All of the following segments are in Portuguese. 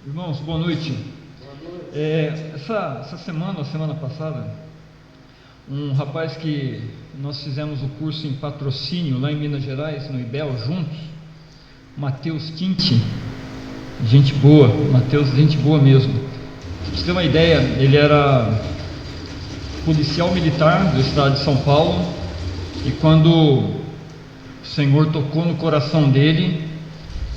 Irmãos, boa noite. Essa semana, a semana passada, um rapaz que nós fizemos o curso em patrocínio lá em Minas Gerais, no IBEL, juntos, Matheus Quinti, gente boa, Matheus, gente boa mesmo. Pra você ter uma ideia, ele era policial militar do estado de São Paulo, e quando o Senhor tocou no coração dele,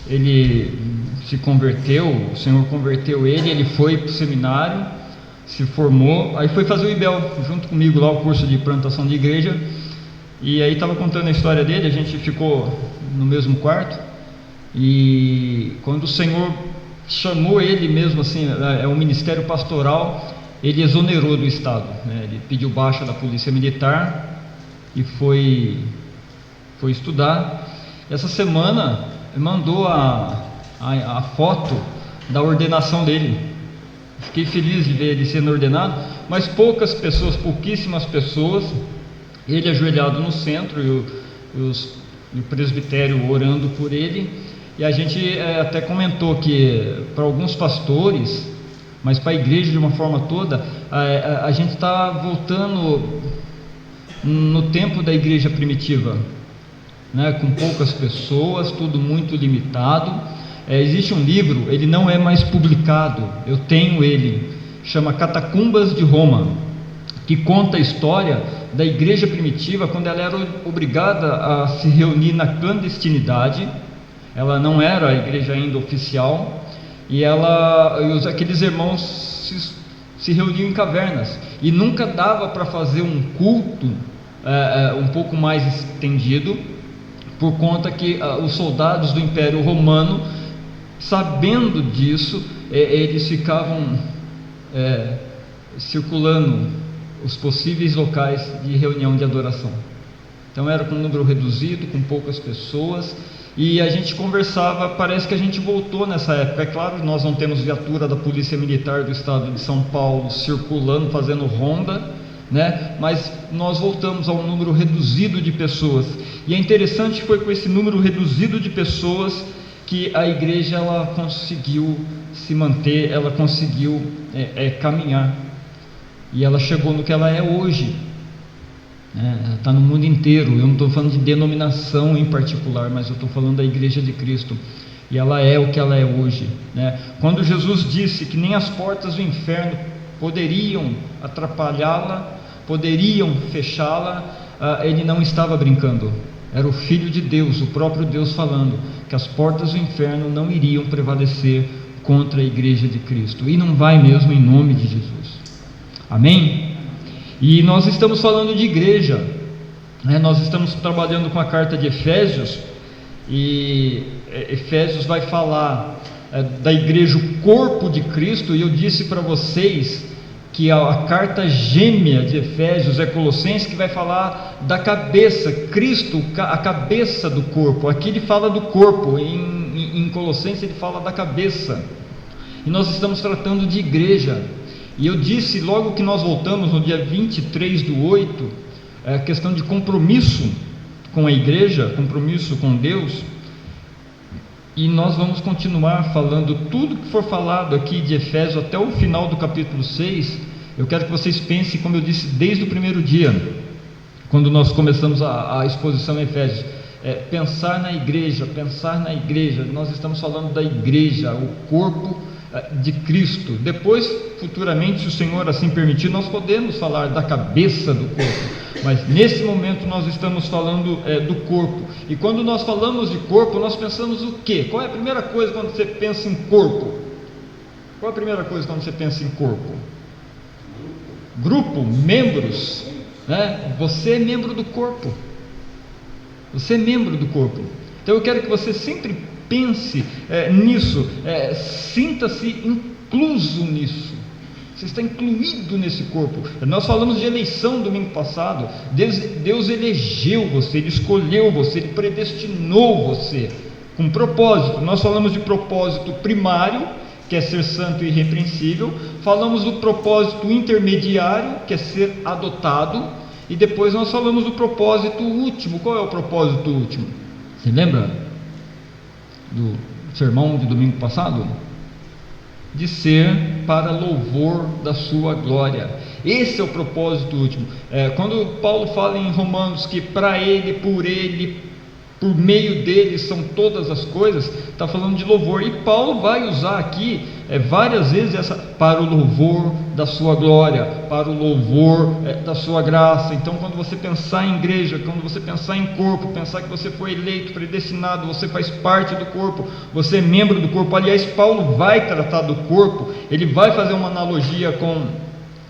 ele se converteu, o Senhor converteu ele foi para o seminário, se formou, aí foi fazer o IBEL junto comigo lá, o curso de plantação de igreja, e aí estava contando a história dele, a gente ficou no mesmo quarto, e quando o Senhor chamou ele mesmo assim, é um ministério pastoral, ele exonerou do Estado, né? Ele pediu baixa da polícia militar e foi estudar. Essa semana mandou a foto da ordenação dele. Fiquei feliz de ver ele sendo ordenado, mas pouquíssimas pessoas, ele ajoelhado no centro e o presbitério orando por ele, e a gente até comentou que para alguns pastores, mas para a igreja de uma forma toda, a gente está voltando no tempo da igreja primitiva, né, com poucas pessoas, tudo muito limitado. Existe um livro, ele não é mais publicado, eu tenho ele, chama Catacumbas de Roma, que conta a história da igreja primitiva, quando ela era obrigada a se reunir na clandestinidade. Ela não era a igreja ainda oficial, e aqueles irmãos se reuniam em cavernas, e nunca dava para fazer um culto um pouco mais estendido, por conta que os soldados do Império Romano, sabendo disso, eles ficavam circulando os possíveis locais de reunião de adoração. Então era com um número reduzido, com poucas pessoas, e a gente conversava, parece que a gente voltou nessa época. É claro, nós não temos viatura da Polícia Militar do Estado de São Paulo circulando, fazendo ronda, né? Mas nós voltamos a um número reduzido de pessoas, e é interessante que foi com esse número reduzido de pessoas que a igreja ela conseguiu se manter, ela conseguiu caminhar, e ela chegou no que ela é hoje, ela está no mundo inteiro. Eu não estou falando de denominação em particular, mas eu estou falando da igreja de Cristo, e ela é o que ela é hoje, né? Quando Jesus disse que nem as portas do inferno poderiam atrapalhá-la, poderiam fechá-la, ele não estava brincando. Era o Filho de Deus, o próprio Deus falando que as portas do inferno não iriam prevalecer contra a igreja de Cristo, e não vai mesmo, em nome de Jesus. Amém? E nós estamos falando de igreja, né? Nós estamos trabalhando com a carta de Efésios, e Efésios vai falar da igreja, o corpo de Cristo, e eu disse para vocês que a carta gêmea de Efésios é Colossenses, que vai falar da cabeça, Cristo, a cabeça do corpo. Aqui ele fala do corpo, em Colossenses ele fala da cabeça, e nós estamos tratando de igreja. E eu disse logo que nós voltamos no dia 23/8, a questão de compromisso com a igreja, compromisso com Deus. E nós vamos continuar falando tudo que for falado aqui de Efésios até o final do capítulo 6. Eu quero que vocês pensem, como eu disse desde o primeiro dia, quando nós começamos a exposição em Efésios, pensar na igreja, nós estamos falando da igreja, o corpo de Cristo. Depois, futuramente, se o Senhor assim permitir, nós podemos falar da cabeça do corpo, mas nesse momento nós estamos falando do corpo. E quando nós falamos de corpo, nós pensamos o quê? Qual é a primeira coisa quando você pensa em corpo? Qual é a primeira coisa quando você pensa em corpo? Grupo, membros, né? Você é membro do corpo. Você é membro do corpo. Então eu quero que você sempre pense nisso, sinta-se incluso nisso. Você está incluído nesse corpo. Nós falamos de eleição domingo passado. Deus elegeu você, Ele escolheu você, Ele predestinou você com propósito. Nós falamos de propósito primário, que é ser santo e irrepreensível. Falamos do propósito intermediário, que é ser adotado. E depois nós falamos do propósito último. Qual é o propósito último? Você lembra do sermão de domingo passado? de ser para louvor da sua glória. Esse é o propósito último. Quando Paulo fala em Romanos que para Ele, por meio dele são todas as coisas, está falando de louvor. E Paulo vai usar aqui várias vezes essa, para o louvor da sua glória, para o louvor da sua graça. Então, quando você pensar em igreja, quando você pensar em corpo, pensar que você foi eleito, predestinado, você faz parte do corpo, você é membro do corpo. Aliás, Paulo vai tratar do corpo, ele vai fazer uma analogia com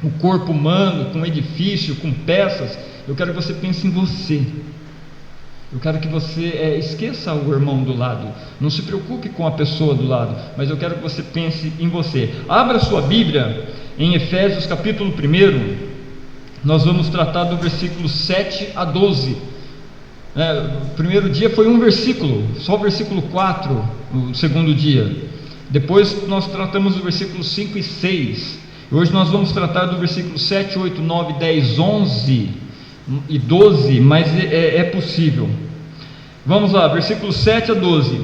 o corpo humano, com edifício, com peças. Eu quero que você pense em você. Eu quero que você esqueça o irmão do lado, não se preocupe com a pessoa do lado, mas eu quero que você pense em você. Abra sua Bíblia em Efésios capítulo 1, nós vamos tratar do versículo 7 a 12. O primeiro dia foi um versículo, só o versículo 4, o segundo dia. Depois nós tratamos do versículo 5 e 6. Hoje nós vamos tratar do versículo 7, 8, 9, 10, 11 e 12, mas é possível. Vamos lá, versículo 7 a 12.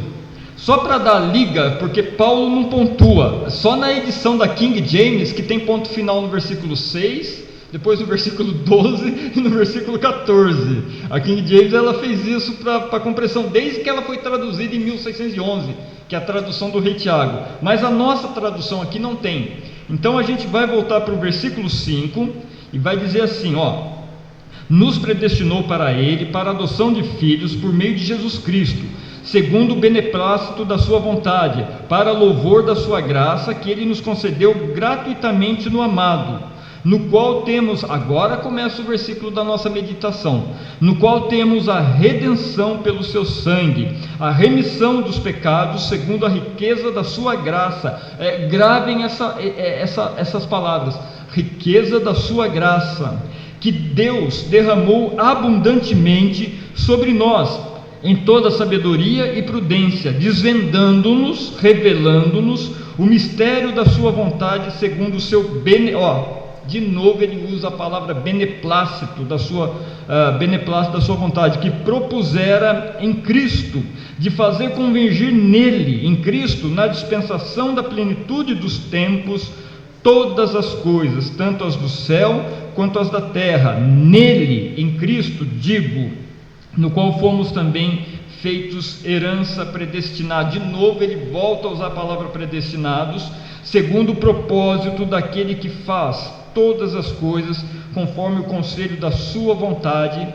Só para dar liga, porque Paulo não pontua, só na edição da King James que tem ponto final no versículo 6, depois no versículo 12 e no versículo 14. A King James ela fez isso para compressão desde que ela foi traduzida em 1611, que é a tradução do Rei Tiago, mas a nossa tradução aqui não tem. Então a gente vai voltar para o versículo 5 e vai dizer assim, nos predestinou para Ele, para a adoção de filhos por meio de Jesus Cristo, segundo o beneplácito da sua vontade, para louvor da sua graça, que Ele nos concedeu gratuitamente no amado, no qual temos, agora começa o versículo da nossa meditação, no qual temos a redenção pelo seu sangue, a remissão dos pecados, segundo a riqueza da sua graça. Gravem essas palavras, riqueza da sua graça, que Deus derramou abundantemente sobre nós, em toda sabedoria e prudência, desvendando-nos, revelando-nos o mistério da sua vontade, segundo o seu de novo ele usa a palavra beneplácito da sua vontade, que propusera em Cristo, de fazer convergir nele, em Cristo, na dispensação da plenitude dos tempos, todas as coisas, tanto as do céu quanto as da terra. Nele, em Cristo, digo, no qual fomos também feitos herança predestinada. De novo ele volta a usar a palavra predestinados, segundo o propósito daquele que faz todas as coisas conforme o conselho da sua vontade.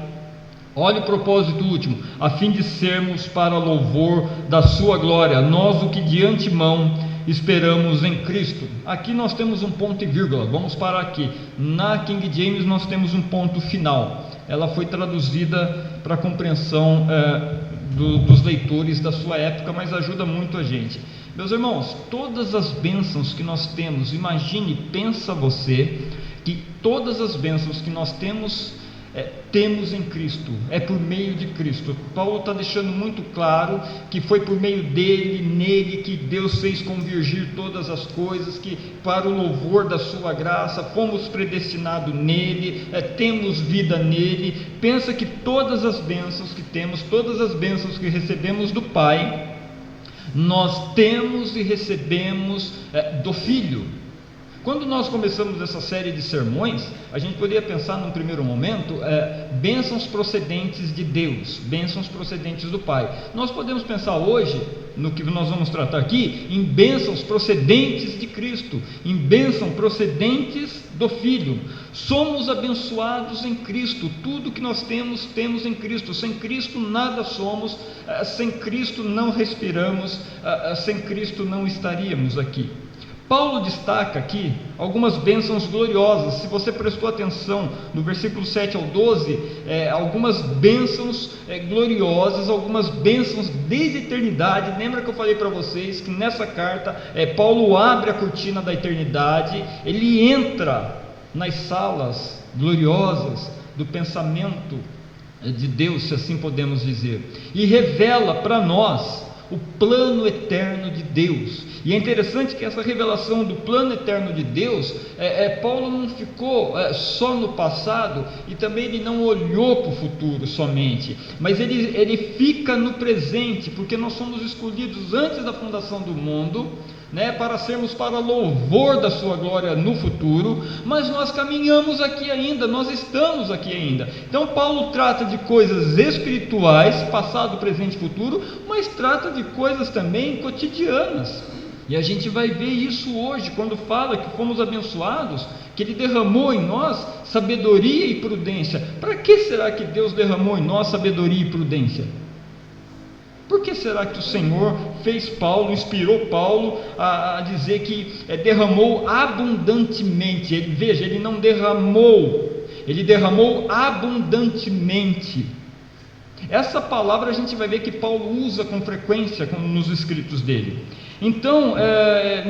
Olha o propósito último, a fim de sermos para louvor da sua glória, nós o que de antemão esperamos em Cristo. Aqui nós temos um ponto e vírgula, vamos parar aqui. Na King James nós temos um ponto final, ela foi traduzida para a compreensão dos leitores da sua época, mas ajuda muito a gente. Meus irmãos, todas as bênçãos que nós temos, imagine, pensa você, que todas as bênçãos que nós temos em Cristo, é por meio de Cristo. Paulo está deixando muito claro que foi por meio dele, nele, que Deus fez convergir todas as coisas, que para o louvor da sua graça, fomos predestinados nele, temos vida nele. Pensa que todas as bênçãos que temos, todas as bênçãos que recebemos do Pai, nós temos e recebemos do Filho. Quando nós começamos essa série de sermões, a gente poderia pensar num primeiro momento, bênçãos procedentes de Deus, bênçãos procedentes do Pai. Nós podemos pensar hoje, no que nós vamos tratar aqui, em bênçãos procedentes de Cristo, em bênçãos procedentes do Filho. Somos abençoados em Cristo, tudo que nós temos, temos em Cristo. Sem Cristo nada somos, sem Cristo não respiramos, sem Cristo não estaríamos aqui. Paulo destaca aqui algumas bênçãos gloriosas. Se você prestou atenção no versículo 7 ao 12, algumas bênçãos gloriosas, algumas bênçãos desde a eternidade. Lembra que eu falei para vocês que nessa carta Paulo abre a cortina da eternidade, ele entra nas salas gloriosas do pensamento de Deus, se assim podemos dizer, e revela para nós o plano eterno de Deus. E é interessante que essa revelação do plano eterno de Deus, Paulo não ficou só no passado, e também ele não olhou para o futuro somente, mas ele fica no presente, porque nós somos escolhidos antes da fundação do mundo, né, para sermos para louvor da sua glória no futuro, mas nós caminhamos aqui ainda, nós estamos aqui ainda. Então Paulo trata de coisas espirituais, passado, presente e futuro, mas trata de coisas também cotidianas, e a gente vai ver isso hoje, quando fala que fomos abençoados, que Ele derramou em nós sabedoria e prudência. Para que será que Deus derramou em nós sabedoria e prudência? Por que será que o Senhor fez Paulo, inspirou Paulo a dizer que derramou abundantemente? Veja, ele não derramou, ele derramou abundantemente. Essa palavra a gente vai ver que Paulo usa com frequência nos escritos dele. Então,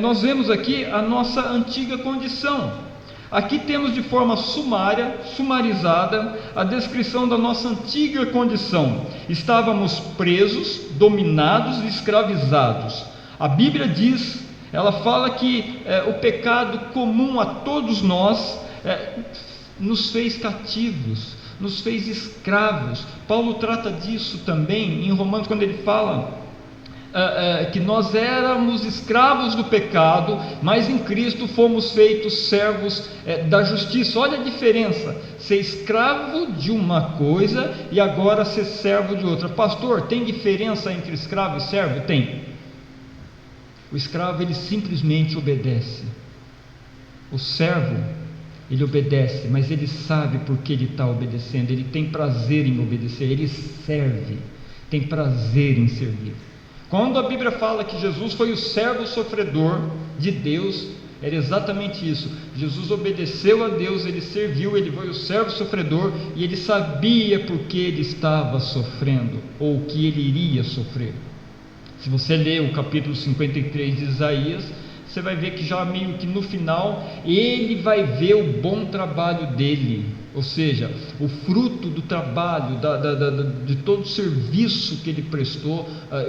nós vemos aqui a nossa antiga condição. Aqui temos de forma sumarizada, a descrição da nossa antiga condição. Estávamos presos, dominados e escravizados. A Bíblia diz, ela fala que o pecado comum a todos nós nos fez cativos, nos fez escravos. Paulo trata disso também em Romanos, quando ele fala que nós éramos escravos do pecado, mas em Cristo fomos feitos servos da justiça. Olha a diferença, ser escravo de uma coisa e agora ser servo de outra. Pastor, tem diferença entre escravo e servo? Tem. O escravo, ele simplesmente obedece. O servo, ele obedece, mas ele sabe por que ele está obedecendo, ele tem prazer em obedecer, ele serve, tem prazer em servir. Quando a Bíblia fala que Jesus foi o servo sofredor de Deus, era exatamente isso. Jesus obedeceu a Deus, ele serviu, ele foi o servo sofredor e ele sabia por que ele estava sofrendo, ou o que ele iria sofrer. Se você ler o capítulo 53 de Isaías, você vai ver que já meio que no final, ele vai ver o bom trabalho dele, ou seja, o fruto do trabalho, de todo o serviço que ele prestou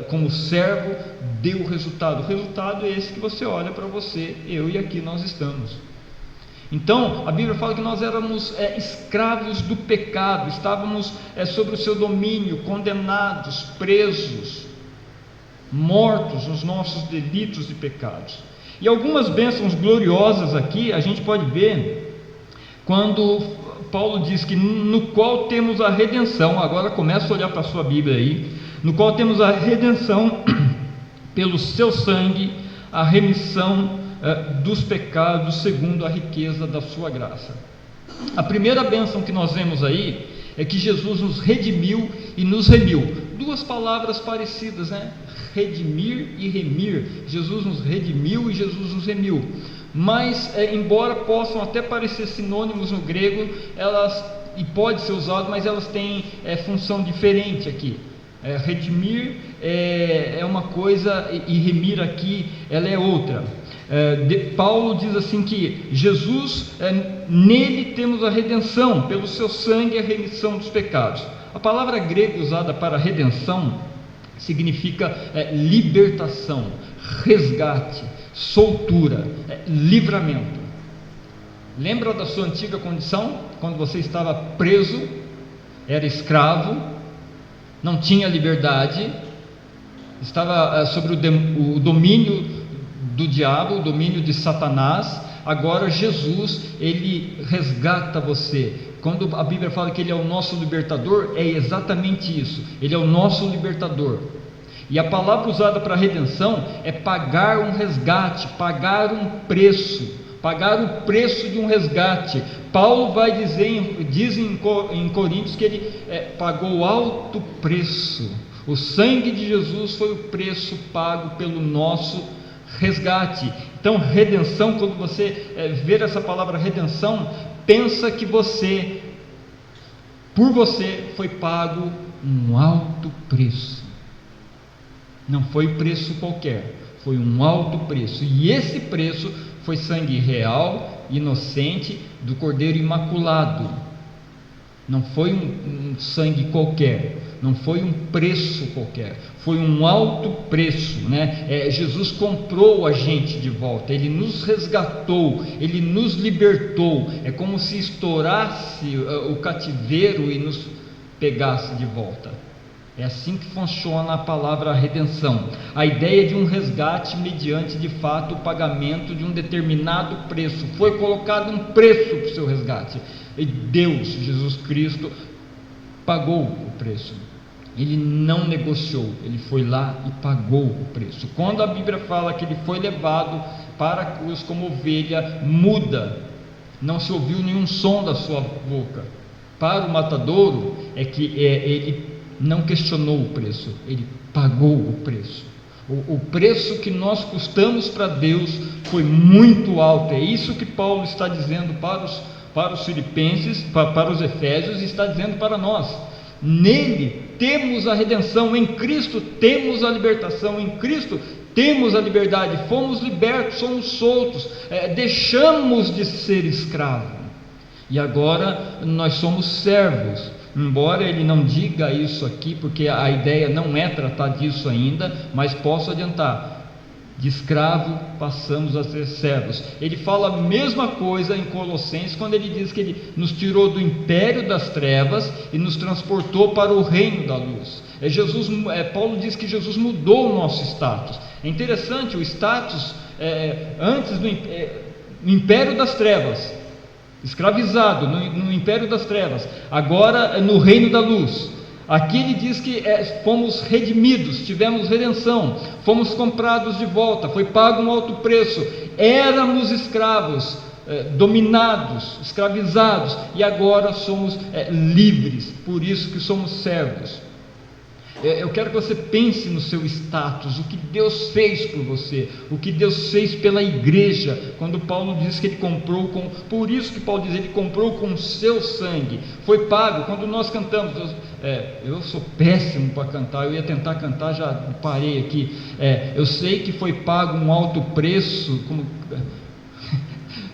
como servo, deu resultado. O resultado é esse que você olha para você, eu e aqui nós estamos. Então, a Bíblia fala que nós éramos escravos do pecado, estávamos sob o seu domínio, condenados, presos, mortos nos nossos delitos e pecados. E algumas bênçãos gloriosas aqui a gente pode ver quando Paulo diz que no qual temos a redenção. Agora começa a olhar para a sua Bíblia aí. No qual temos a redenção pelo seu sangue, a remissão dos pecados segundo a riqueza da sua graça. A primeira bênção que nós vemos aí é que Jesus nos redimiu e nos remiu. Duas palavras parecidas, né? Redimir e remir. Jesus nos redimiu e Jesus nos remiu. Mas, embora possam até parecer sinônimos no grego, e pode ser usado, mas elas têm função diferente aqui. Redimir é uma coisa e remir aqui ela é outra. Paulo diz assim que Jesus, nele temos a redenção, pelo seu sangue a remissão dos pecados. A palavra grega usada para redenção significa libertação, resgate, soltura, livramento. Lembra da sua antiga condição? Quando você estava preso, era escravo, não tinha liberdade, estava sobre o domínio do diabo, o domínio de Satanás. Agora Jesus, ele resgata você. Quando a Bíblia fala que ele é o nosso libertador, é exatamente isso, ele é o nosso libertador. E a palavra usada para redenção é pagar um resgate, pagar um preço, pagar o preço de um resgate. Paulo vai diz em Coríntios que ele pagou alto preço. O sangue de Jesus foi o preço pago pelo nosso resgate. Então, redenção, quando você ver essa palavra redenção, pensa que por você foi pago um alto preço. Não foi preço qualquer, foi um alto preço. E esse preço foi sangue real, inocente, do Cordeiro Imaculado. Não foi um sangue qualquer, não foi um preço qualquer, foi um alto preço, né? Jesus comprou a gente de volta, ele nos resgatou, ele nos libertou. É como se estourasse o cativeiro e nos pegasse de volta. É assim que funciona a palavra redenção. A ideia de um resgate mediante, de fato, o pagamento de um determinado preço. Foi colocado um preço para o seu resgate. E Deus, Jesus Cristo, pagou o preço. Ele não negociou, ele foi lá e pagou o preço. Quando a Bíblia fala que ele foi levado para a cruz como ovelha muda, não se ouviu nenhum som da sua boca. Para o matadouro, é que ele não questionou o preço, ele pagou o preço. O preço que nós custamos para Deus foi muito alto. É isso que Paulo está dizendo para os filipenses, para os efésios, e está dizendo para nós. Nele temos a redenção, em Cristo temos a libertação, em Cristo temos a liberdade, fomos libertos, somos soltos, deixamos de ser escravos, e agora nós somos servos. Embora ele não diga isso aqui, porque a ideia não é tratar disso ainda, mas posso adiantar, de escravo passamos a ser servos. Ele fala a mesma coisa em Colossenses, quando ele diz que ele nos tirou do império das trevas e nos transportou para o reino da luz. Paulo diz que Jesus mudou o nosso status. É interessante, o status antes do império das trevas, escravizado no império das trevas, agora no reino da luz. Aqui ele diz que fomos redimidos, tivemos redenção, fomos comprados de volta, foi pago um alto preço. Éramos escravos, dominados, escravizados, e agora somos livres, por isso que somos servos. Eu quero que você pense no seu status, o que Deus fez por você, o que Deus fez pela igreja. Quando Paulo diz que ele comprou por isso que Paulo diz, ele comprou com o seu sangue, foi pago. Quando nós cantamos, eu sou péssimo para cantar, eu ia tentar cantar, já parei aqui. Eu sei que foi pago um alto preço,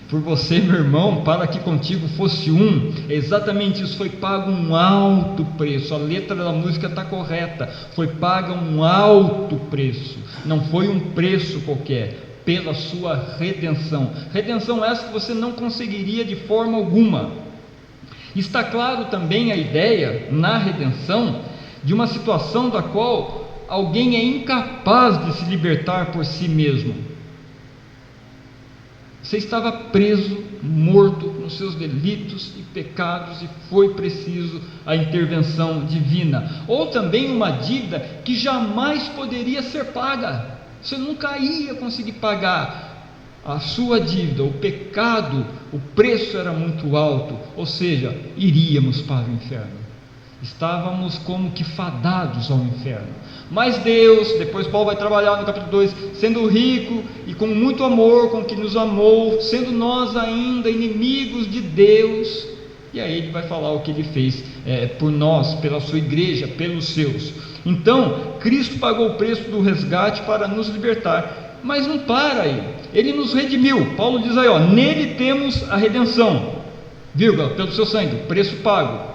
por você, meu irmão, para que contigo fosse um. Exatamente isso, foi pago um alto preço. A letra da música está correta, foi pago um alto preço, não foi um preço qualquer, pela sua redenção. Redenção essa que você não conseguiria de forma alguma. Está claro também a ideia na redenção de uma situação da qual alguém é incapaz de se libertar por si mesmo. Você estava preso, morto nos seus delitos e pecados, e foi preciso a intervenção divina. Ou também uma dívida que jamais poderia ser paga. Você nunca ia conseguir pagar a sua dívida, o pecado, o preço era muito alto, ou seja, iríamos para o inferno. Estávamos como que fadados ao inferno. Mas Deus, depois Paulo vai trabalhar no capítulo 2, sendo rico e com muito amor com que nos amou, sendo nós ainda inimigos de Deus, e aí ele vai falar o que ele fez por nós, pela sua igreja, pelos seus. Então, Cristo pagou o preço do resgate para nos libertar, mas não para aí, ele nos redimiu. Paulo diz aí, nele temos a redenção, vírgula, pelo seu sangue, preço pago.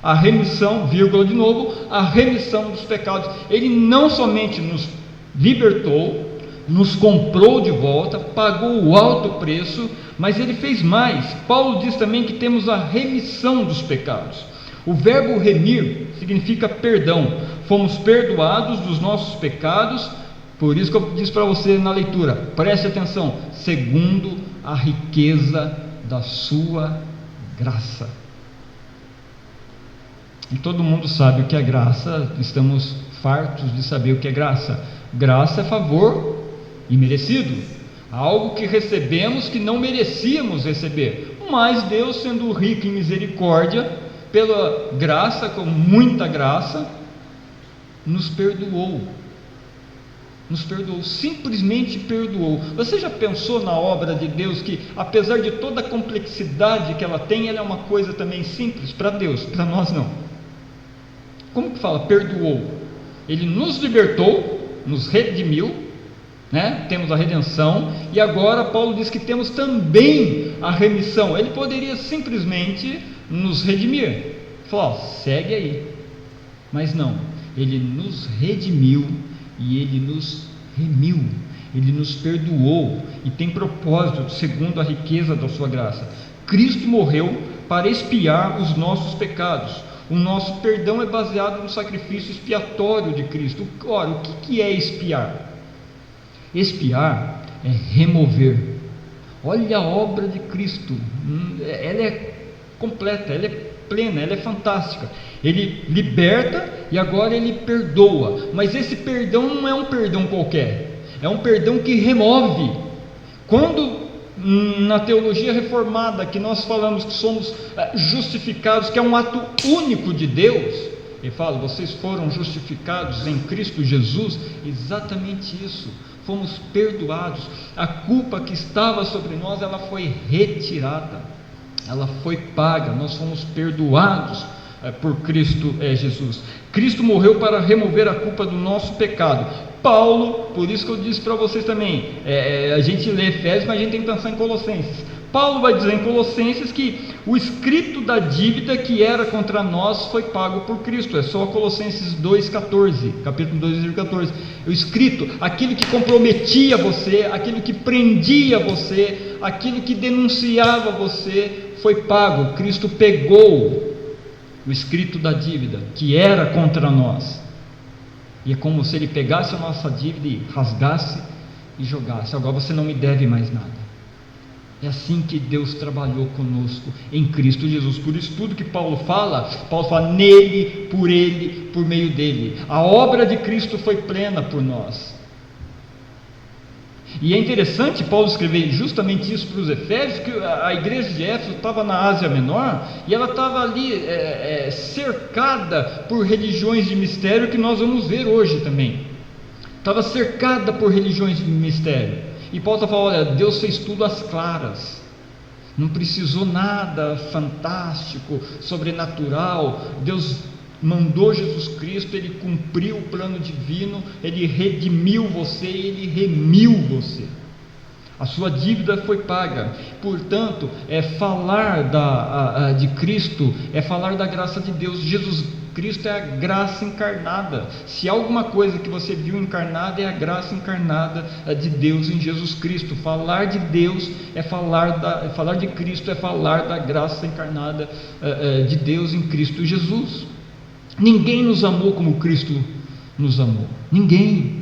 A remissão, vírgula de novo, a remissão dos pecados. Ele não somente nos libertou, nos comprou de volta, pagou o alto preço, mas ele fez mais. Paulo diz também que temos a remissão dos pecados. O verbo remir significa perdão. Fomos perdoados dos nossos pecados, por isso que eu disse para você na leitura, preste atenção, segundo a riqueza da sua graça. E todo mundo sabe o que é graça, estamos fartos de saber o que é graça. Graça é favor imerecido, algo que recebemos que não merecíamos receber, mas Deus, sendo rico em misericórdia, pela graça, com muita graça, nos perdoou, simplesmente perdoou. Você já pensou na obra de Deus, que apesar de toda a complexidade que ela tem, ela é uma coisa também simples para Deus, para nós não. Como que fala? Perdoou. Ele nos libertou, nos redimiu, temos a redenção, e agora Paulo diz que temos também a remissão. Ele poderia simplesmente nos redimir, falar, segue aí, mas não, ele nos redimiu e ele nos remiu, ele nos perdoou e tem propósito segundo a riqueza da sua graça. Cristo morreu para expiar os nossos pecados. O nosso perdão é baseado no sacrifício expiatório de Cristo. Ora, o que é expiar? Expiar é remover. Olha a obra de Cristo, ela é completa, ela é plena, ela é fantástica. Ele liberta e agora ele perdoa, mas esse perdão não é um perdão qualquer, é um perdão que remove. Quando na teologia reformada que nós falamos que somos justificados, que é um ato único de Deus, ele fala, vocês foram justificados em Cristo Jesus, exatamente isso, fomos perdoados, a culpa que estava sobre nós, ela foi retirada, ela foi paga, nós fomos perdoados por Cristo Jesus. Cristo morreu para remover a culpa do nosso pecado. Paulo, por isso que eu disse para vocês também, a gente lê Efésios, mas a gente tem que pensar em Colossenses. Paulo vai dizer em Colossenses que o escrito da dívida que era contra nós foi pago por Cristo. É só Colossenses 2,14, capítulo 2, versículo 14. O escrito, aquilo que comprometia você, aquilo que prendia você, aquilo que denunciava você, foi pago. Cristo pegou o escrito da dívida que era contra nós, e é como se ele pegasse a nossa dívida e rasgasse e jogasse. Agora você não me deve mais nada. É assim que Deus trabalhou conosco em Cristo Jesus. Por isso tudo que Paulo fala nele, por meio dele. A obra de Cristo foi plena por nós. E é interessante Paulo escrever justamente isso para os Efésios, que a igreja de Éfeso estava na Ásia Menor, e ela estava ali cercada por religiões de mistério, que nós vamos ver hoje também. Estava cercada por religiões de mistério. E Paulo está falando, olha, Deus fez tudo às claras, não precisou nada fantástico, sobrenatural. Deus mandou Jesus Cristo, Ele cumpriu o plano divino, Ele redimiu você, Ele remiu você. A sua dívida foi paga. Portanto, falar de Cristo é falar da graça de Deus. Jesus Cristo é a graça encarnada. Se há alguma coisa que você viu encarnada, é a graça encarnada de Deus em Jesus Cristo. Falar de Deus falar de Cristo é falar da graça encarnada de Deus em Cristo Jesus. Ninguém nos amou como Cristo nos amou. Ninguém.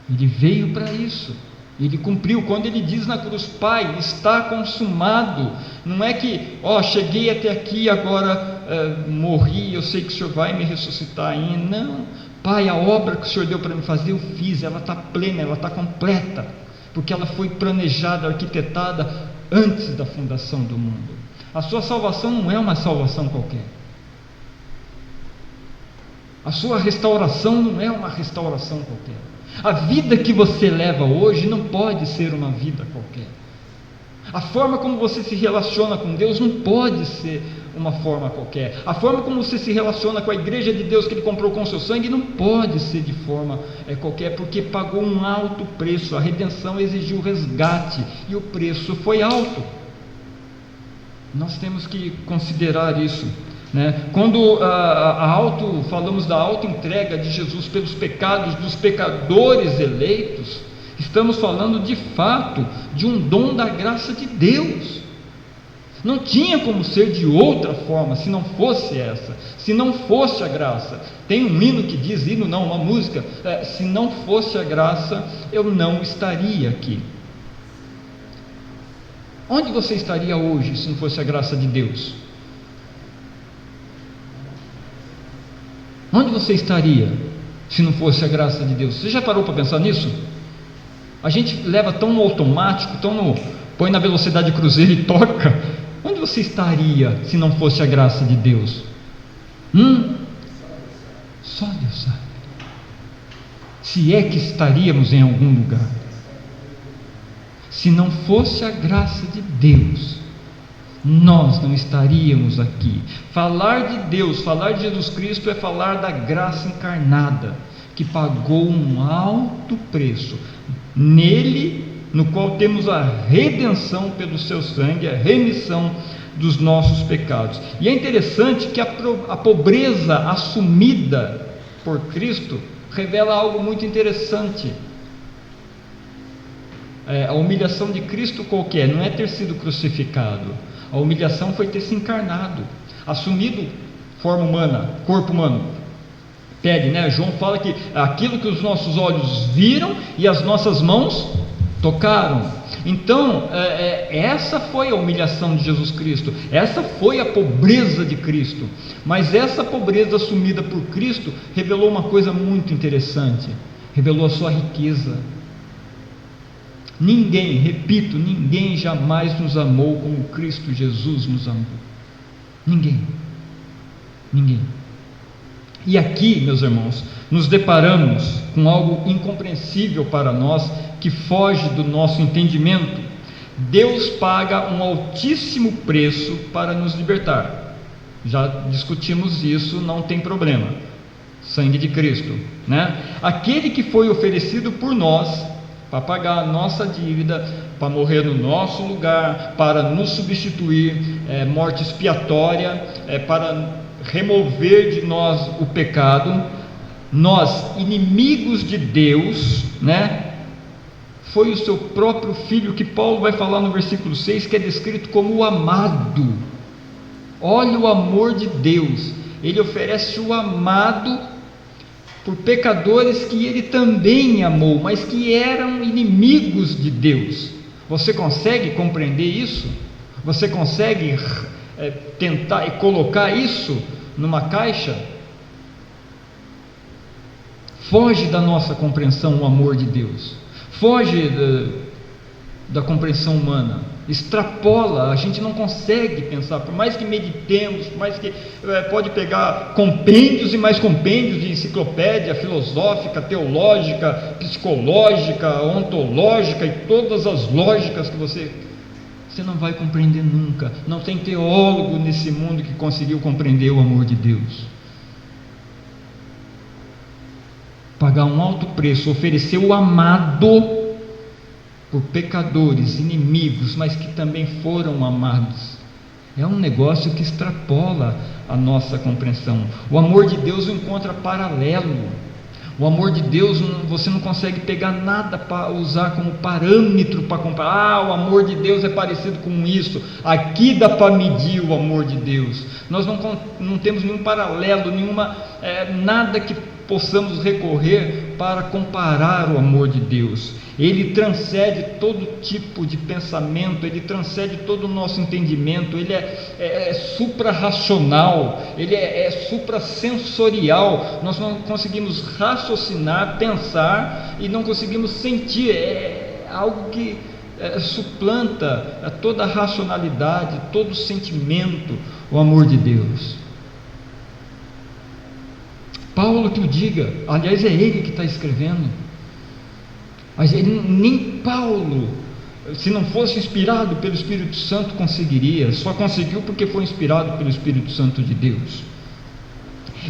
Ele veio para isso. Ele cumpriu. Quando ele diz na cruz, Pai, está consumado. Não é que, cheguei até aqui, agora morri, eu sei que o Senhor vai me ressuscitar ainda. Não. Pai, a obra que o Senhor deu para me fazer, eu fiz. Ela está plena, ela está completa. Porque ela foi planejada, arquitetada antes da fundação do mundo. A sua salvação não é uma salvação qualquer. A sua restauração não é uma restauração qualquer. A vida que você leva hoje não pode ser uma vida qualquer. A forma como você se relaciona com Deus não pode ser uma forma qualquer. A forma como você se relaciona com a igreja de Deus que Ele comprou com o seu sangue não pode ser de forma qualquer, porque pagou um alto preço. A redenção exigiu resgate e o preço foi alto. Nós temos que considerar isso. Quando falamos da auto-entrega de Jesus pelos pecados dos pecadores eleitos, estamos falando de fato de um dom da graça de Deus. Não tinha como ser de outra forma se não fosse essa, se não fosse a graça. Tem um hino que diz, uma música, se não fosse a graça, eu não estaria aqui. Onde você estaria hoje se não fosse a graça de Deus? Onde você estaria se não fosse a graça de Deus? Você já parou para pensar nisso? A gente leva tão no automático, põe na velocidade cruzeiro e toca. Onde você estaria se não fosse a graça de Deus? Só Deus sabe. Se é que estaríamos em algum lugar. Se não fosse a graça de Deus, nós não estaríamos aqui. Falar de Deus, falar de Jesus Cristo é falar da graça encarnada, que pagou um alto preço. Nele, no qual temos a redenção pelo seu sangue, a remissão dos nossos pecados. E é interessante que a pobreza assumida por Cristo revela algo muito interessante. A humilhação de Cristo qual que é? Não é ter sido crucificado. A humilhação foi ter se encarnado. assumido forma humana, corpo humano, pele, né? João fala que aquilo que os nossos olhos viram e as nossas mãos tocaram. Então, essa foi a humilhação de Jesus Cristo, essa foi a pobreza de Cristo. Mas essa pobreza assumida por Cristo revelou uma coisa muito interessante, revelou a sua riqueza. Ninguém, repito, ninguém jamais nos amou como Cristo Jesus nos amou. Ninguém. E aqui, meus irmãos, nos deparamos com algo incompreensível para nós, que foge do nosso entendimento. Deus paga um altíssimo preço para nos libertar. Já discutimos isso, não tem problema. Sangue de Cristo, né? Aquele que foi oferecido por nós para pagar a nossa dívida, para morrer no nosso lugar, para nos substituir, morte expiatória, para remover de nós o pecado, nós, inimigos de Deus, né? Foi o seu próprio Filho, que Paulo vai falar no versículo 6, que é descrito como o amado. Olha o amor de Deus, Ele oferece o amado por pecadores que Ele também amou, mas que eram inimigos de Deus. Você consegue compreender isso? Você consegue tentar e colocar isso numa caixa? Foge da nossa compreensão o amor de Deus, foge da compreensão humana, extrapola, a gente não consegue pensar, por mais que meditemos, por mais que pode pegar compêndios e mais compêndios de enciclopédia filosófica, teológica, psicológica, ontológica e todas as lógicas que você não vai compreender nunca. Não tem teólogo nesse mundo que conseguiu compreender o amor de Deus. Pagar um alto preço, oferecer o amado por pecadores, inimigos, mas que também foram amados. É um negócio que extrapola a nossa compreensão. O amor de Deus o encontra paralelo. O amor de Deus, você não consegue pegar nada para usar como parâmetro para comparar. O amor de Deus é parecido com isso. Aqui dá para medir o amor de Deus. Nós não temos nenhum paralelo, nada que possamos recorrer para comparar o amor de Deus. Ele transcende todo tipo de pensamento, ele transcende todo o nosso entendimento, ele é suprarracional, ele é suprassensorial. Nós não conseguimos raciocinar, pensar e não conseguimos sentir, algo que suplanta toda a racionalidade, todo o sentimento, o amor de Deus. Paulo que o diga, aliás é ele que está escrevendo, mas nem Paulo, se não fosse inspirado pelo Espírito Santo, conseguiria. Só conseguiu porque foi inspirado pelo Espírito Santo de Deus.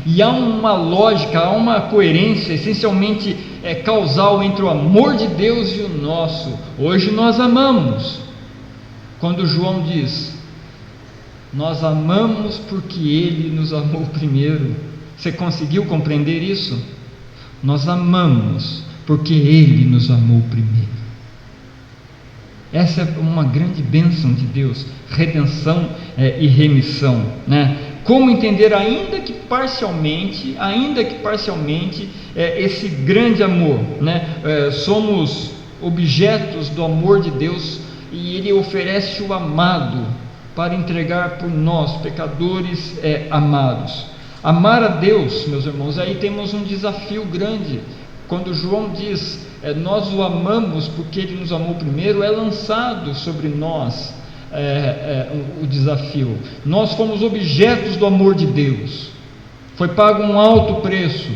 E há uma lógica, há uma coerência essencialmente causal entre o amor de Deus e o nosso. Hoje nós amamos, quando João diz, nós amamos porque Ele nos amou primeiro. Você conseguiu compreender isso? Nós amamos porque Ele nos amou primeiro. Essa é uma grande bênção de Deus, redenção e remissão, né? Como entender, ainda que parcialmente, esse grande amor, né? Somos objetos do amor de Deus e Ele oferece o amado para entregar por nós, pecadores amados. Amar a Deus, meus irmãos, aí temos um desafio grande. Quando João diz, nós o amamos porque Ele nos amou primeiro, é lançado sobre nós o desafio. Nós fomos objetos do amor de Deus, foi pago um alto preço,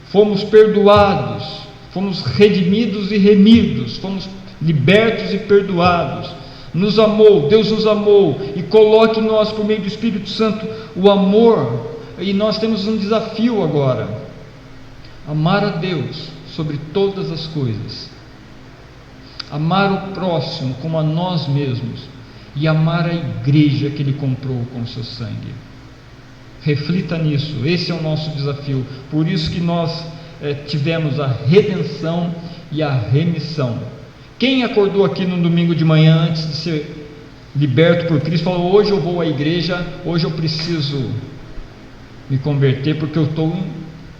fomos perdoados, fomos redimidos e remidos, fomos libertos e perdoados. Nos amou, Deus nos amou e coloca em nós, por meio do Espírito Santo, o amor. E nós temos um desafio agora: amar a Deus sobre todas as coisas, amar o próximo como a nós mesmos e amar a igreja que Ele comprou com o seu sangue. Reflita nisso, esse é o nosso desafio. Por isso que nós tivemos a redenção e a remissão. Quem acordou aqui no domingo de manhã antes de ser liberto por Cristo, fala: hoje eu vou à igreja, hoje eu preciso me converter porque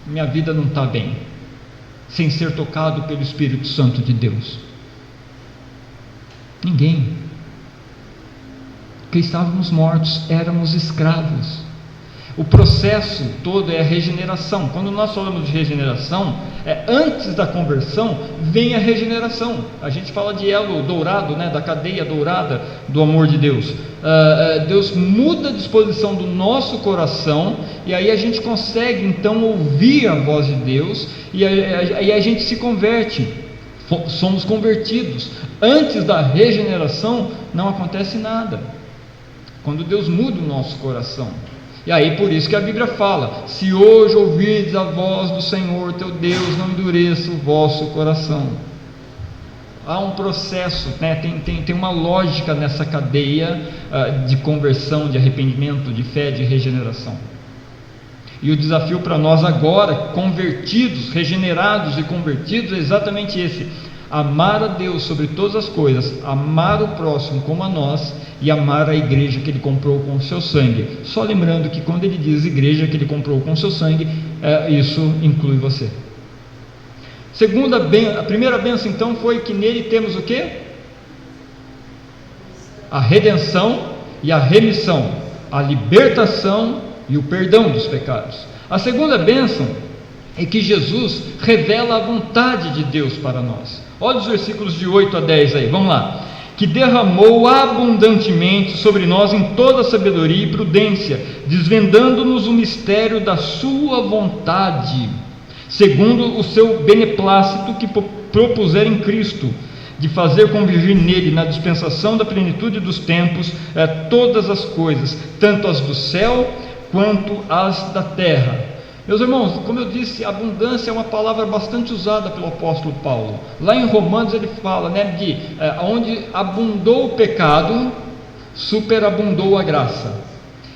minha vida não está bem, sem ser tocado pelo Espírito Santo de Deus? Ninguém. Porque estávamos mortos, éramos escravos. O processo todo é a regeneração. Quando nós falamos de regeneração, antes da conversão vem a regeneração. A gente fala de elo dourado, da cadeia dourada do amor de Deus. Deus muda a disposição do nosso coração, e aí a gente consegue então ouvir a voz de Deus, e aí a gente se converte. Somos convertidos. Antes da regeneração não acontece nada. Quando Deus muda o nosso coração. E aí por isso que a Bíblia fala: se hoje ouvirdes a voz do Senhor teu Deus, não endureça o vosso coração. Há um processo, tem uma lógica nessa cadeia de conversão, de arrependimento, de fé, de regeneração. E o desafio para nós agora, convertidos, regenerados e convertidos, é exatamente esse: amar a Deus sobre todas as coisas, amar o próximo como a nós, e amar a igreja que Ele comprou com o seu sangue. Só lembrando que quando Ele diz igreja que Ele comprou com o seu sangue, isso inclui você. A primeira bênção então foi que nele temos o quê? A redenção e a remissão, a libertação e o perdão dos pecados. A segunda bênção é que Jesus revela a vontade de Deus para nós. Olha os versículos de 8 a 10 aí, vamos lá. Que derramou abundantemente sobre nós em toda sabedoria e prudência, desvendando-nos o mistério da sua vontade, segundo o seu beneplácito que propuser em Cristo, de fazer convergir nele, na dispensação da plenitude dos tempos, todas as coisas, tanto as do céu quanto as da terra. Meus irmãos, como eu disse, abundância é uma palavra bastante usada pelo apóstolo Paulo. Lá em Romanos ele fala, de onde abundou o pecado, superabundou a graça.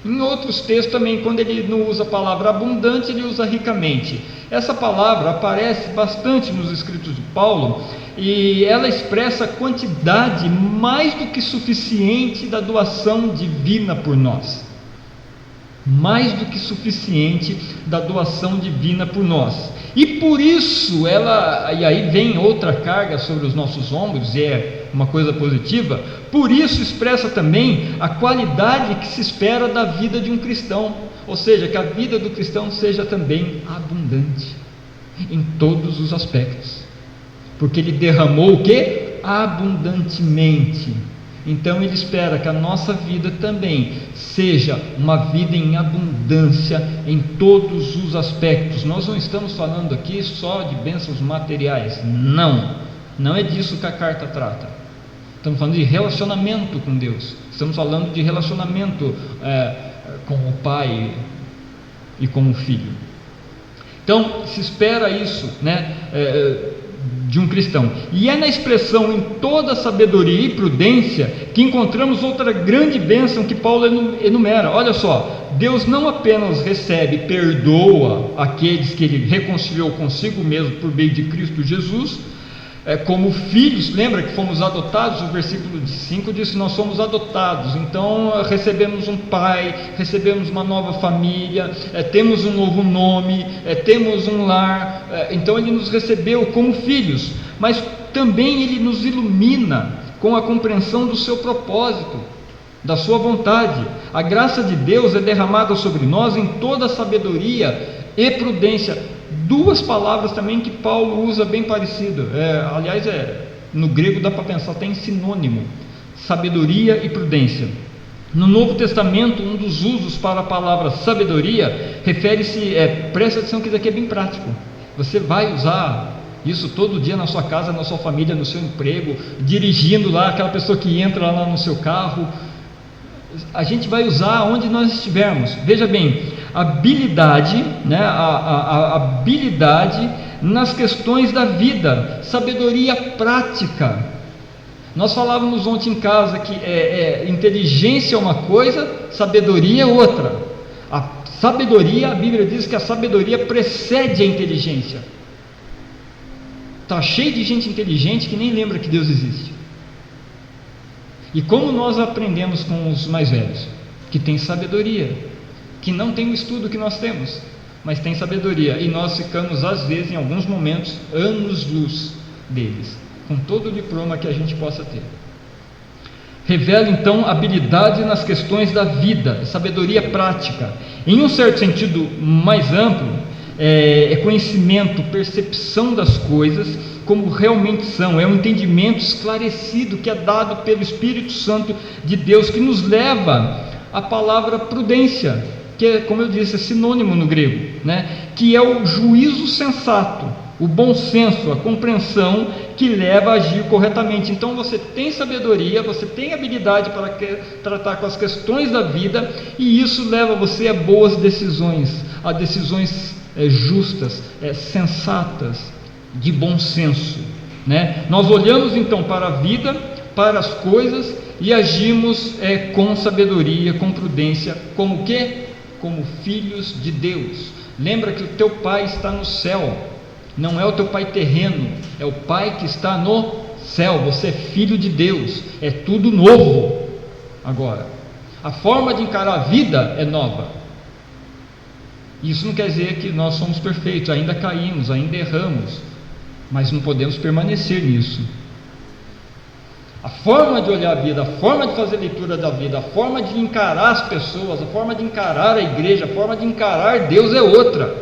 Em outros textos também, quando ele não usa a palavra abundante, ele usa ricamente. Essa palavra aparece bastante nos escritos de Paulo, e ela expressa a quantidade mais do que suficiente da doação divina por nós. Mais do que suficiente da doação divina por nós. E por isso e aí vem outra carga sobre os nossos ombros, e é uma coisa positiva. Por isso expressa também a qualidade que se espera da vida de um cristão, ou seja, que a vida do cristão seja também abundante em todos os aspectos, porque ele derramou o quê? Abundantemente. Então ele espera que a nossa vida também seja uma vida em abundância em todos os aspectos. Nós não estamos falando aqui só de bênçãos materiais, não é disso que a carta trata. Estamos falando de relacionamento com Deus, estamos falando de relacionamento com o Pai e com o Filho. Então se espera isso, de um cristão. E é na expressão em toda sabedoria e prudência que encontramos outra grande bênção que Paulo enumera. Olha só, Deus não apenas recebe e perdoa aqueles que Ele reconciliou consigo mesmo por meio de Cristo Jesus, como filhos. Lembra que fomos adotados? O versículo 5 diz que nós somos adotados, então recebemos um pai, recebemos uma nova família, temos um novo nome, temos um lar. Então Ele nos recebeu como filhos, mas também Ele nos ilumina com a compreensão do seu propósito, da sua vontade. A graça de Deus é derramada sobre nós em toda sabedoria e prudência. Duas palavras também que Paulo usa bem parecido, aliás, no grego dá para pensar até em sinônimo: sabedoria e prudência. No Novo Testamento, um dos usos para a palavra sabedoria refere-se, presta atenção que isso aqui é bem prático, você vai usar isso todo dia na sua casa, na sua família, no seu emprego, dirigindo lá, aquela pessoa que entra lá no seu carro, a gente vai usar onde nós estivermos. Veja bem, habilidade, a habilidade nas questões da vida, sabedoria prática. Nós falávamos ontem em casa que inteligência é uma coisa, sabedoria é outra. A sabedoria, a Bíblia diz que a sabedoria precede a inteligência. Está cheio de gente inteligente que nem lembra que Deus existe. E como nós aprendemos com os mais velhos? Que tem sabedoria, que não tem o estudo que nós temos, mas tem sabedoria, e nós ficamos às vezes, em alguns momentos, anos-luz deles, com todo o diploma que a gente possa ter. Revela então habilidade nas questões da vida, sabedoria prática. Em um certo sentido mais amplo, é conhecimento, percepção das coisas como realmente são, é um entendimento esclarecido que é dado pelo Espírito Santo de Deus, que nos leva à palavra prudência, que é, como eu disse, é sinônimo no grego, né? Que é o juízo sensato, o bom senso, a compreensão que leva a agir corretamente. Então você tem sabedoria, você tem habilidade para tratar com as questões da vida, e isso leva você a boas decisões, a decisões justas, sensatas, de bom senso, né? Nós olhamos então para a vida, para as coisas, e agimos com sabedoria, com prudência, como que? Como filhos de Deus. Lembra que o teu pai está no céu, não é o teu pai terreno, é o pai que está no céu. Você é filho de Deus, é tudo novo. Agora, a forma de encarar a vida é nova. Isso não quer dizer que nós somos perfeitos, ainda caímos, ainda erramos, mas não podemos permanecer nisso. A forma de olhar a vida, a forma de fazer leitura da vida, a forma de encarar as pessoas, a forma de encarar a igreja, a forma de encarar Deus é outra.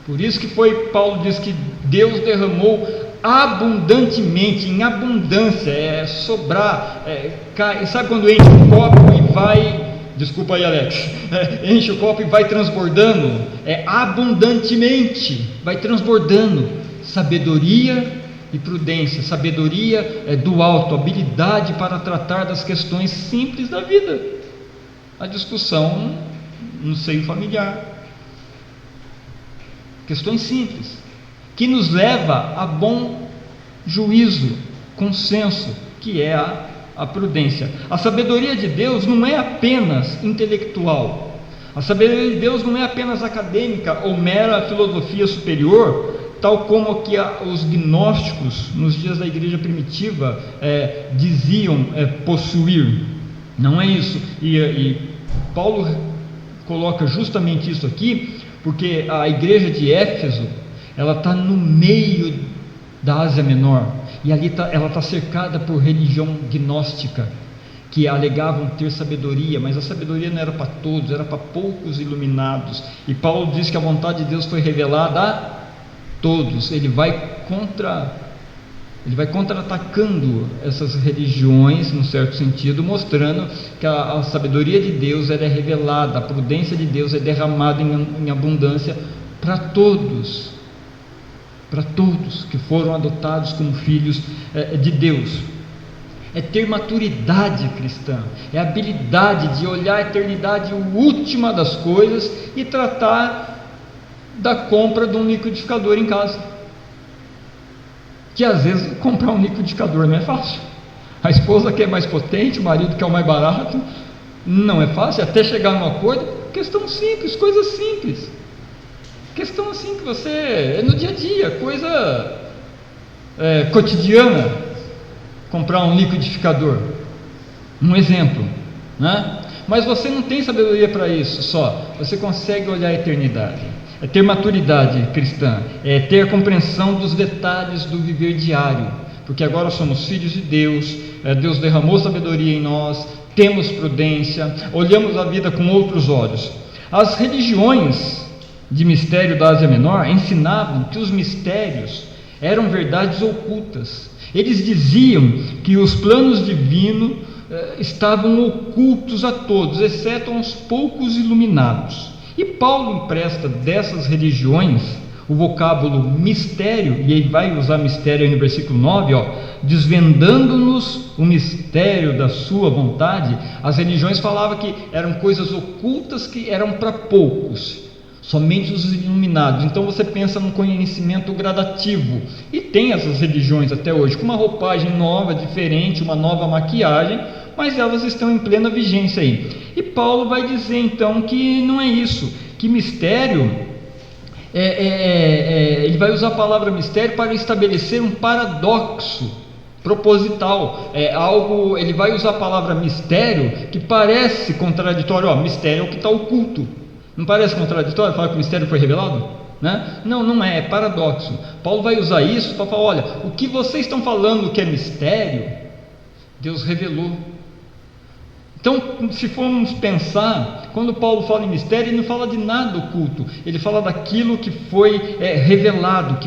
Por isso que Paulo diz que Deus derramou abundantemente, em abundância, sobrar, sabe quando enche o copo e vai, desculpa aí Alex, enche o copo e vai transbordando, abundantemente, vai transbordando, sabedoria e prudência, sabedoria do alto, habilidade para tratar das questões simples da vida, a discussão no seio familiar, questões simples, que nos leva a bom juízo, consenso, que é a prudência. A sabedoria de Deus não é apenas intelectual, a sabedoria de Deus não é apenas acadêmica ou mera filosofia superior, tal como que os gnósticos nos dias da igreja primitiva diziam possuir. Não é isso. E Paulo coloca justamente isso aqui, porque a igreja de Éfeso, ela está no meio da Ásia Menor, e ali ela está cercada por religião gnóstica, que alegavam ter sabedoria, mas a sabedoria não era para todos, era para poucos iluminados. E Paulo diz que a vontade de Deus foi revelada a todos. Ele vai contra-atacando essas religiões, num certo sentido, mostrando que a sabedoria de Deus é revelada, a prudência de Deus é derramada em abundância para todos que foram adotados como filhos de Deus. É ter maturidade cristã, é a habilidade de olhar a eternidade última das coisas e tratar da compra de um liquidificador em casa, que às vezes comprar um liquidificador não é fácil. A esposa quer mais potente, o marido quer o mais barato, não é fácil, até chegar num acordo. Questão simples, coisa simples, questão assim que você é no dia a dia, coisa cotidiana, comprar um liquidificador, um exemplo, né? Mas você não tem sabedoria para isso só, você consegue olhar a eternidade. É ter maturidade cristã, é ter a compreensão dos detalhes do viver diário, porque agora somos filhos de Deus, Deus derramou sabedoria em nós, temos prudência, olhamos a vida com outros olhos. As religiões de mistério da Ásia Menor ensinavam que os mistérios eram verdades ocultas. Eles diziam que os planos divinos estavam ocultos a todos, exceto a uns poucos iluminados. E Paulo empresta dessas religiões o vocábulo mistério, e ele vai usar mistério aí no versículo 9, desvendando-nos o mistério da sua vontade. As religiões falavam que eram coisas ocultas que eram para poucos, somente os iluminados. Então você pensa num conhecimento gradativo, e tem essas religiões até hoje, com uma roupagem nova, diferente, uma nova maquiagem, mas elas estão em plena vigência aí. E Paulo vai dizer então que não é isso, que mistério, ele vai usar a palavra mistério para estabelecer um paradoxo proposital, é algo, ele vai usar a palavra mistério, que parece contraditório. Mistério é o que está oculto. Não parece contraditório falar que o mistério foi revelado? Né? Não, não é paradoxo. Paulo vai usar isso para falar, olha, o que vocês estão falando que é mistério, Deus revelou. Então, se formos pensar, quando Paulo fala em mistério, ele não fala de nada oculto, ele fala daquilo que foi revelado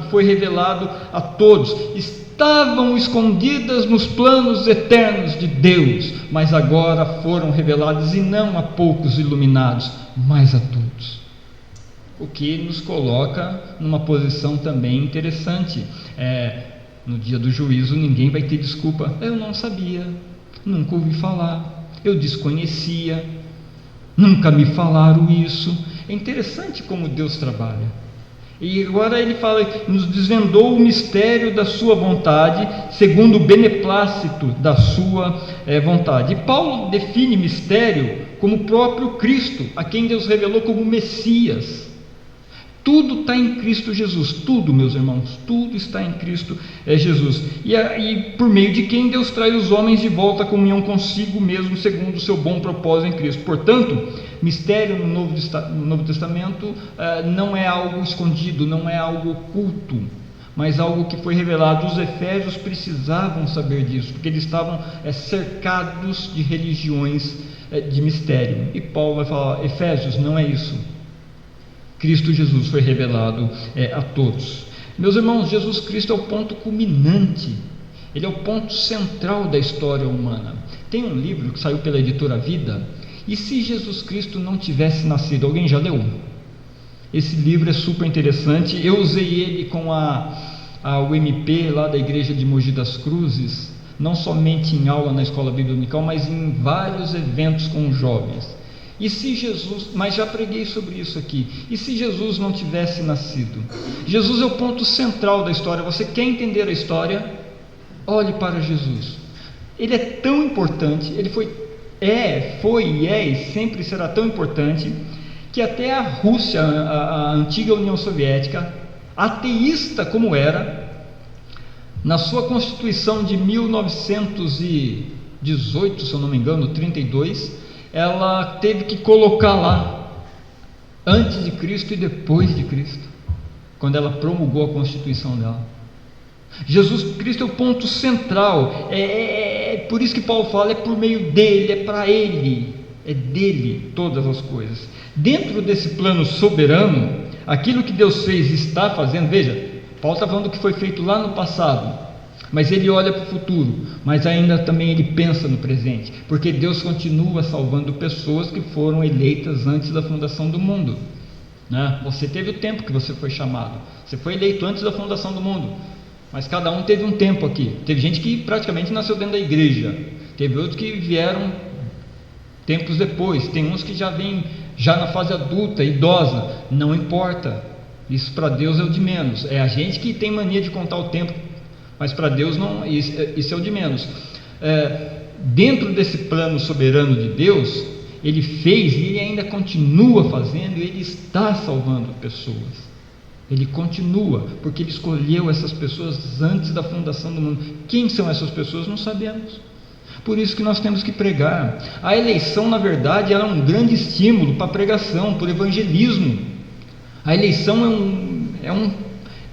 a todos. Estavam escondidas nos planos eternos de Deus, mas agora foram reveladas, e não a poucos iluminados, mas a todos. O que nos coloca numa posição também interessante. No dia do juízo ninguém vai ter desculpa. Eu não sabia, nunca ouvi falar, eu desconhecia, nunca me falaram isso. É interessante como Deus trabalha. E agora ele fala, nos desvendou o mistério da sua vontade, segundo o beneplácito da sua vontade. E Paulo define mistério como o próprio Cristo, a quem Deus revelou como Messias. Tudo está em Cristo Jesus, tudo, meus irmãos, tudo está em Cristo Jesus, e por meio de quem Deus traz os homens de volta à comunhão consigo mesmo, segundo o seu bom propósito em Cristo. Portanto, mistério no Novo Testamento não é algo escondido, não é algo oculto, mas algo que foi revelado. Os efésios precisavam saber disso, porque eles estavam cercados de religiões de mistério, e Paulo vai falar, Efésios, não é isso. Cristo Jesus foi revelado a todos. Meus irmãos, Jesus Cristo é o ponto culminante, ele é o ponto central da história humana. Tem um livro que saiu pela editora Vida, e se Jesus Cristo não tivesse nascido? Alguém já leu? Esse livro é super interessante. Eu usei ele com a UMP lá da igreja de Mogi das Cruzes, não somente em aula na escola bíblica dominical, mas em vários eventos com os jovens. E se Jesus, mas já preguei sobre isso aqui, e se Jesus não tivesse nascido? Jesus é o ponto central da história. Você quer entender a história? Olhe para Jesus. Ele é tão importante, ele foi e é e sempre será tão importante, que até a Rússia, a antiga União Soviética, ateísta como era, na sua Constituição de 1918, se eu não me engano, 32, ela teve que colocar lá antes de Cristo e depois de Cristo, quando ela promulgou a Constituição dela. Jesus Cristo é o ponto central, por isso que Paulo fala, é por meio dele, é para ele, é dele todas as coisas. Dentro desse plano soberano, aquilo que Deus fez e está fazendo, veja, Paulo está falando do que foi feito lá no passado, mas ele olha para o futuro, mas ainda também ele pensa no presente, porque Deus continua salvando pessoas que foram eleitas antes da fundação do mundo, né? Você teve o tempo que você foi chamado, você foi eleito antes da fundação do mundo, mas cada um teve um tempo aqui. Teve gente que praticamente nasceu dentro da igreja, teve outros que vieram tempos depois, tem uns que já vêm já na fase adulta, idosa, não importa, isso para Deus é o de menos. É a gente que tem mania de contar o tempo, mas para Deus não, isso é o de menos. Dentro desse plano soberano de Deus, ele fez e ele ainda continua fazendo, ele está salvando pessoas. Ele continua, porque ele escolheu essas pessoas antes da fundação do mundo. Quem são essas pessoas? Não sabemos. Por isso que nós temos que pregar. A eleição, na verdade, ela é um grande estímulo para a pregação, para o evangelismo. A eleição é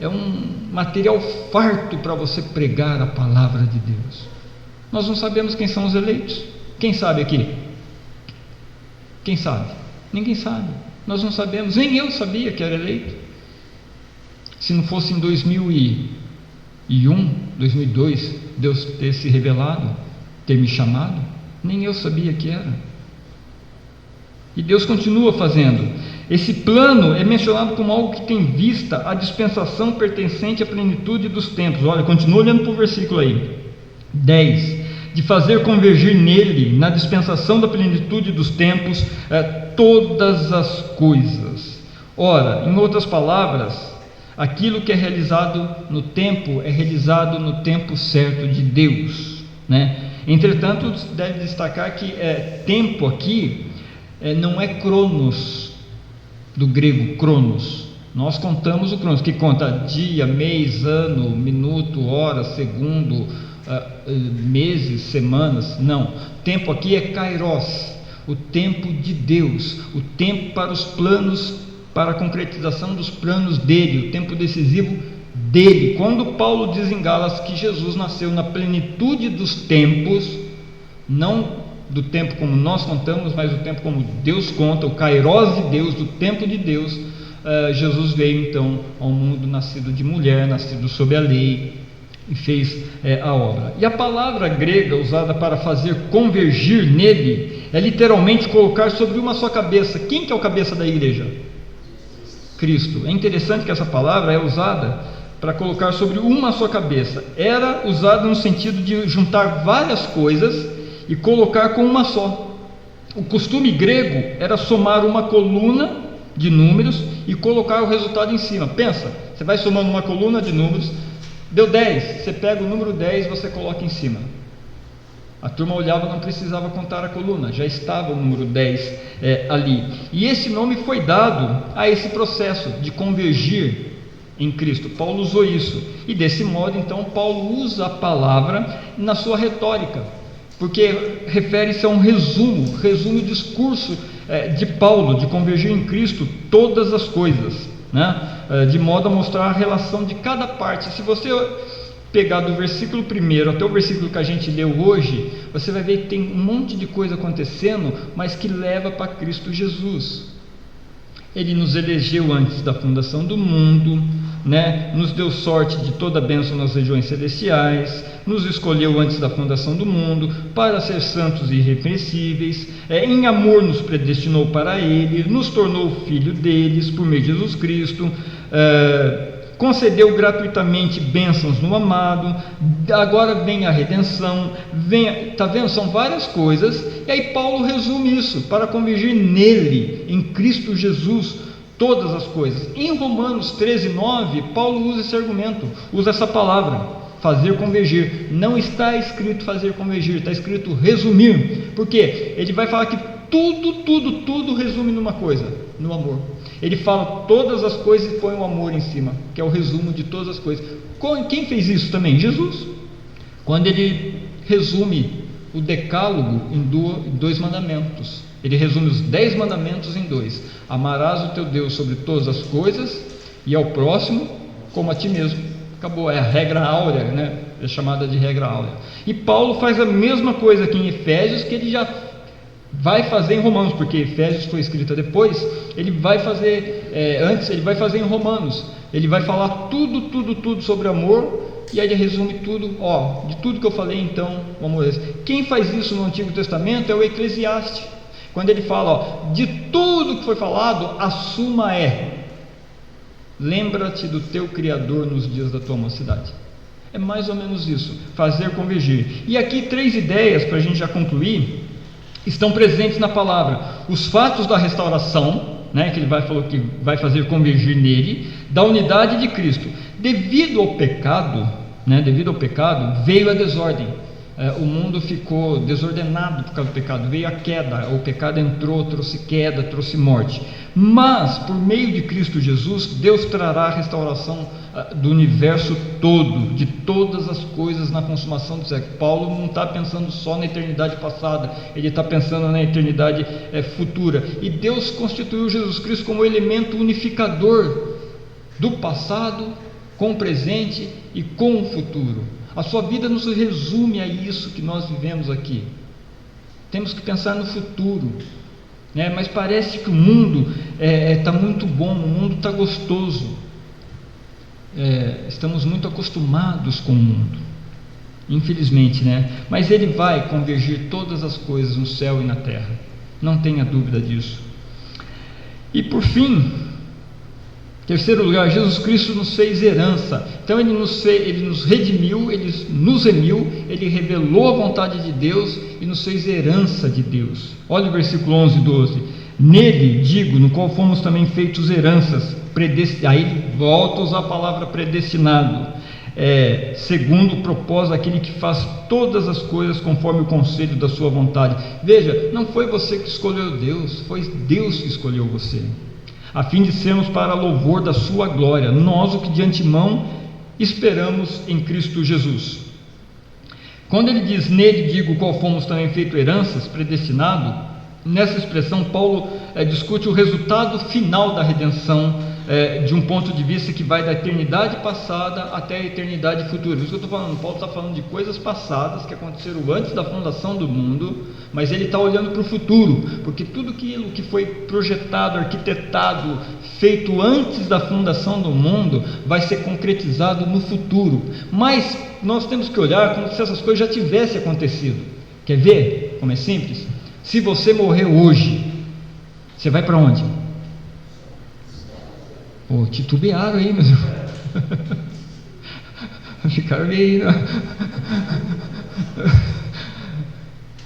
um material farto para você pregar a palavra de Deus. Nós não sabemos quem são os eleitos. Quem sabe aqui? Quem sabe? Ninguém sabe. Nós não sabemos. Nem eu sabia que era eleito. Se não fosse em 2001, 2002, Deus ter se revelado, ter me chamado, nem eu sabia que era. E Deus continua fazendo. Esse plano é mencionado como algo que tem vista a dispensação pertencente à plenitude dos tempos. Olha, continua olhando para o versículo aí, 10. De fazer convergir nele, na dispensação da plenitude dos tempos, todas as coisas. Ora, em outras palavras, aquilo que é realizado no tempo, é realizado no tempo certo de Deus, né? Entretanto, deve destacar que tempo aqui não é cronos, do grego cronos. Nós contamos o cronos, que conta dia, mês, ano, minuto, hora, segundo, meses, semanas, não. Tempo aqui é kairos, o tempo de Deus, o tempo para os planos, para a concretização dos planos dele, o tempo decisivo dele. Quando Paulo diz em Gálatas que Jesus nasceu na plenitude dos tempos, não do tempo como nós contamos, mas do tempo como Deus conta, o kairos de Deus, do tempo de Deus, Jesus veio então ao mundo nascido de mulher, nascido sob a lei, e fez a obra. E a palavra grega usada para fazer convergir nele é literalmente colocar sobre uma só cabeça. Quem que é o cabeça da igreja? Cristo. É interessante que essa palavra é usada para colocar sobre uma só cabeça. Era usada no sentido de juntar várias coisas e colocar com uma só. O costume grego era somar uma coluna de números e colocar o resultado em cima. Pensa, você vai somando uma coluna de números, deu 10, você pega o número 10 e você coloca em cima. A turma olhava, não precisava contar a coluna, já estava o número 10 ali. E esse nome foi dado a esse processo de convergir em Cristo. Paulo usou isso, e desse modo então Paulo usa a palavra na sua retórica, porque refere-se a um resume o discurso de Paulo, de convergir em Cristo todas as coisas, né? De modo a mostrar a relação de cada parte. Se você pegar do versículo 1 até o versículo que a gente leu hoje, você vai ver que tem um monte de coisa acontecendo, mas que leva para Cristo Jesus. Ele nos elegeu antes da fundação do mundo, né? Nos deu sorte de toda a bênção nas regiões celestiais, nos escolheu antes da fundação do mundo para ser santos e irrepreensíveis, em amor nos predestinou para Ele, nos tornou filho deles por meio de Jesus Cristo, concedeu gratuitamente bênçãos no amado. Agora vem a redenção, tá vendo? São várias coisas, e aí Paulo resume isso, para convergir nele, em Cristo Jesus, todas as coisas. Em Romanos 13:9, Paulo usa esse argumento, usa essa palavra, fazer convergir. Não está escrito fazer convergir, está escrito resumir, porque ele vai falar que tudo resume numa coisa, no amor. Ele fala todas as coisas e põe o amor em cima, que é o resumo de todas as coisas. Quem fez isso também? Jesus. Quando ele resume o decálogo em 2 mandamentos, ele resume os 10 mandamentos em 2: amarás o teu Deus sobre todas as coisas e ao próximo como a ti mesmo. Acabou, é a regra áurea, né? É chamada de regra áurea. E Paulo faz a mesma coisa aqui em Efésios, que ele já vai fazer em Romanos, porque Efésios foi escrita depois. Ele vai fazer antes, ele vai fazer em Romanos. Ele vai falar tudo sobre amor, e aí ele resume tudo. De tudo que eu falei, então, o amor é esse. Quem faz isso no Antigo Testamento é o Eclesiastes, quando ele fala, de tudo que foi falado, a suma é: lembra-te do teu Criador nos dias da tua mocidade. É mais ou menos isso, fazer convergir. E aqui 3 ideias para a gente já concluir estão presentes na palavra: os fatos da restauração, né, que ele falou que vai fazer convergir nele, da unidade de Cristo. Devido ao pecado, veio a desordem. O mundo ficou desordenado por causa do pecado, veio a queda, o pecado entrou, trouxe queda, trouxe morte. Mas por meio de Cristo Jesus, Deus trará a restauração do universo todo, de todas as coisas na consumação do século. Paulo não está pensando só na eternidade passada, ele está pensando na eternidade futura. E Deus constituiu Jesus Cristo como elemento unificador do passado com o presente e com o futuro. A sua vida nos resume a isso que nós vivemos aqui. Temos que pensar no futuro, né? Mas parece que o mundo está muito bom, o mundo está gostoso. Estamos muito acostumados com o mundo, infelizmente, né? Mas ele vai convergir todas as coisas no céu e na terra, não tenha dúvida disso. E por fim, terceiro lugar, Jesus Cristo nos fez herança. Então ele nos redimiu, ele nos remiu, ele revelou a vontade de Deus e nos fez herança de Deus. Olha o versículo 11 e 12: nele, digo, no qual fomos também feitos heranças, aí ele volta a usar a palavra predestinado, segundo o propósito daquele que faz todas as coisas conforme o conselho da sua vontade. Veja, não foi você que escolheu Deus, foi Deus que escolheu você, a fim de sermos para louvor da sua glória, nós o que de antemão esperamos em Cristo Jesus. Quando ele diz, nele digo, qual fomos também feito heranças, predestinado, nessa expressão Paulo discute o resultado final da redenção, de um ponto de vista que vai da eternidade passada até a eternidade futura. Isso que eu estou falando, Paulo está falando de coisas passadas que aconteceram antes da fundação do mundo, mas ele está olhando para o futuro, porque tudo aquilo que foi projetado, arquitetado, feito antes da fundação do mundo, vai ser concretizado no futuro. Mas nós temos que olhar como se essas coisas já tivessem acontecido. Quer ver como é simples? Se você morrer hoje, você vai para onde? Pô, titubearam aí, meus irmãos. Ficaram meio...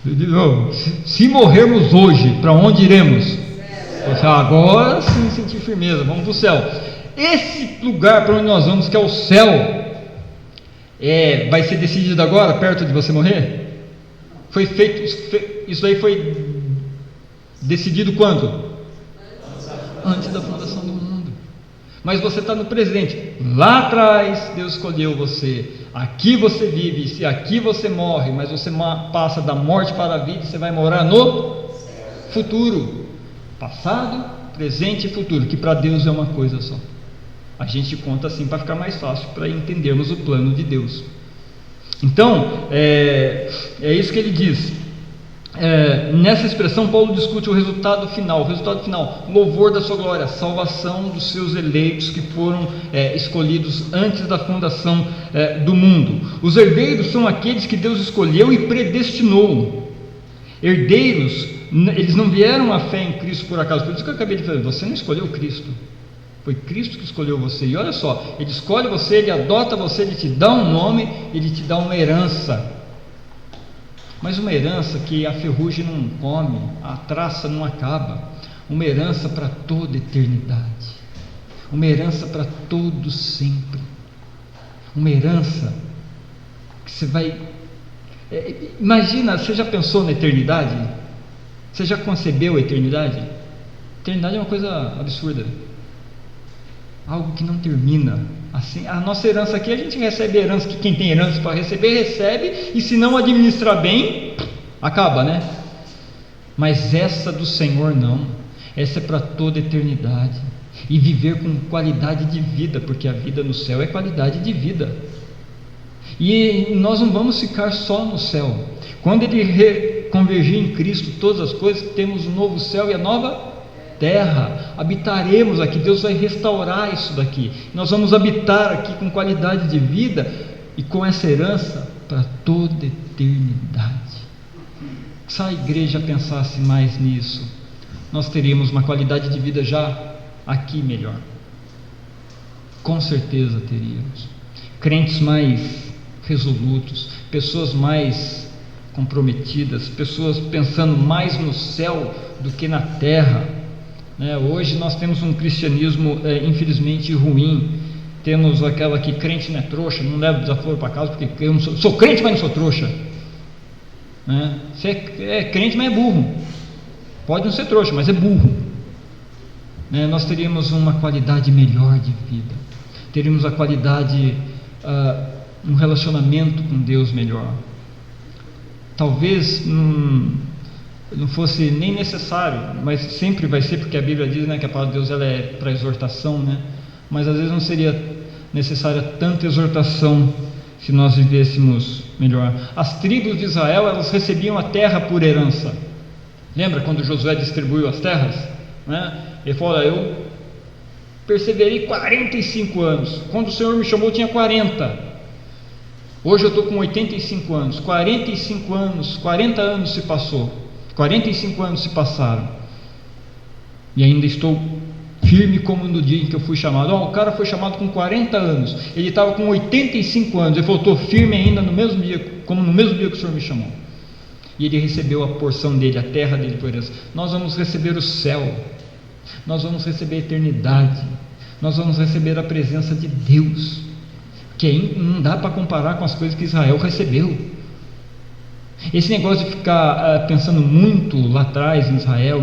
De novo, se morrermos hoje, para onde iremos? Agora sim sentir firmeza, vamos para o céu. Esse lugar para onde nós vamos, que é o céu, vai ser decidido agora, perto de você morrer? Foi feito, isso aí foi decidido quando? Antes da fundação do mundo. Mas você está no presente. Lá atrás Deus escolheu você. Aqui você vive, se aqui você morre, mas você passa da morte para a vida, você vai morar no futuro. Passado, presente e futuro, que para Deus é uma coisa só. A gente conta assim para ficar mais fácil, para entendermos o plano de Deus. Então, é isso que ele diz. Nessa expressão, Paulo discute o resultado final. Louvor da sua glória, salvação dos seus eleitos que foram escolhidos antes da fundação do mundo. Os herdeiros são aqueles que Deus escolheu e predestinou. Herdeiros, eles não vieram à fé em Cristo por acaso. Por isso que eu acabei de falar, você não escolheu Cristo, foi Cristo que escolheu você. E olha só, Ele escolhe você, Ele adota você, Ele te dá um nome, Ele te dá uma herança. Mas uma herança que a ferrugem não come, a traça não acaba. Uma herança para toda eternidade. Uma herança para todo sempre. Uma herança que você vai... Imagina, você já pensou na eternidade? Você já concebeu a eternidade? Eternidade é uma coisa absurda. Algo que não termina. Assim, a nossa herança aqui, a gente recebe herança, que quem tem herança para receber, recebe, e se não administrar bem, acaba, né? Mas essa do Senhor não. Essa é para toda eternidade. E viver com qualidade de vida, porque a vida no céu é qualidade de vida. E nós não vamos ficar só no céu. Quando Ele convergir em Cristo todas as coisas, temos um novo céu e a nova terra, habitaremos aqui. Deus vai restaurar isso daqui. Nós vamos habitar aqui com qualidade de vida e com essa herança para toda eternidade. Se a igreja pensasse mais nisso, nós teríamos uma qualidade de vida já aqui melhor. Com certeza teríamos. Crentes mais resolutos, pessoas mais comprometidas, pessoas pensando mais no céu do que na terra. Hoje nós temos um cristianismo infelizmente ruim. Temos aquela que crente não é trouxa, não leva desaforo para casa, porque eu não sou crente, mas não sou trouxa. Você é crente, mas é burro. Pode não ser trouxa, mas é burro. Nós teríamos uma qualidade melhor de vida. Teríamos a qualidade, um relacionamento com Deus melhor. Talvez não fosse nem necessário, mas sempre vai ser, porque a Bíblia diz, que a palavra de Deus ela é para exortação, mas às vezes não seria necessária tanta exortação se nós vivêssemos melhor. As tribos de Israel, elas recebiam a terra por herança. Lembra quando Josué distribuiu as terras? Ele falou: eu perseverei 45 anos, quando o Senhor me chamou eu tinha 40, hoje eu estou com 85 anos, 45 anos, 40 anos se passou, 45 anos se passaram, e ainda estou firme como no dia em que eu fui chamado. O cara foi chamado com 40 anos, ele estava com 85 anos, ele falou: estou firme ainda no mesmo dia, como no mesmo dia que o Senhor me chamou. E ele recebeu a porção dele, a terra dele por herança. Nós vamos receber o céu, nós vamos receber a eternidade, nós vamos receber a presença de Deus, que não dá para comparar com as coisas que Israel recebeu. Esse negócio de ficar pensando muito lá atrás em Israel,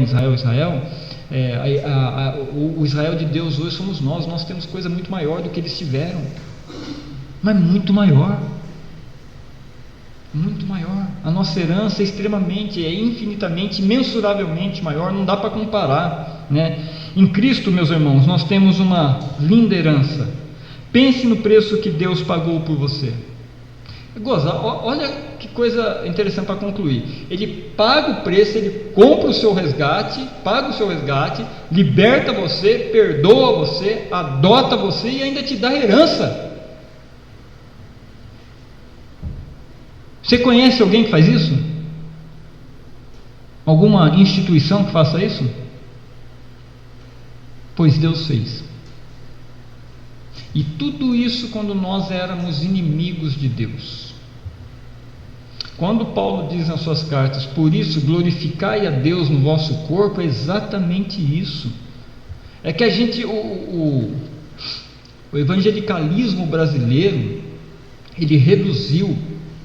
o Israel de Deus hoje somos nós temos coisa muito maior do que eles tiveram, mas muito maior. Muito maior. A nossa herança é extremamente, é infinitamente, imensuravelmente maior, não dá para comparar, né? Em Cristo, meus irmãos, nós temos uma linda herança. Pense no preço que Deus pagou por você. Olha que coisa interessante para concluir. Ele paga o preço, ele compra o seu resgate, paga o seu resgate, liberta você, perdoa você, adota você e ainda te dá herança. Você conhece alguém que faz isso? Alguma instituição que faça isso? Pois Deus fez. E tudo isso quando nós éramos inimigos de Deus. Quando Paulo diz nas suas cartas, por isso glorificai a Deus no vosso corpo, é exatamente isso. É que a gente, o evangelicalismo brasileiro, ele reduziu,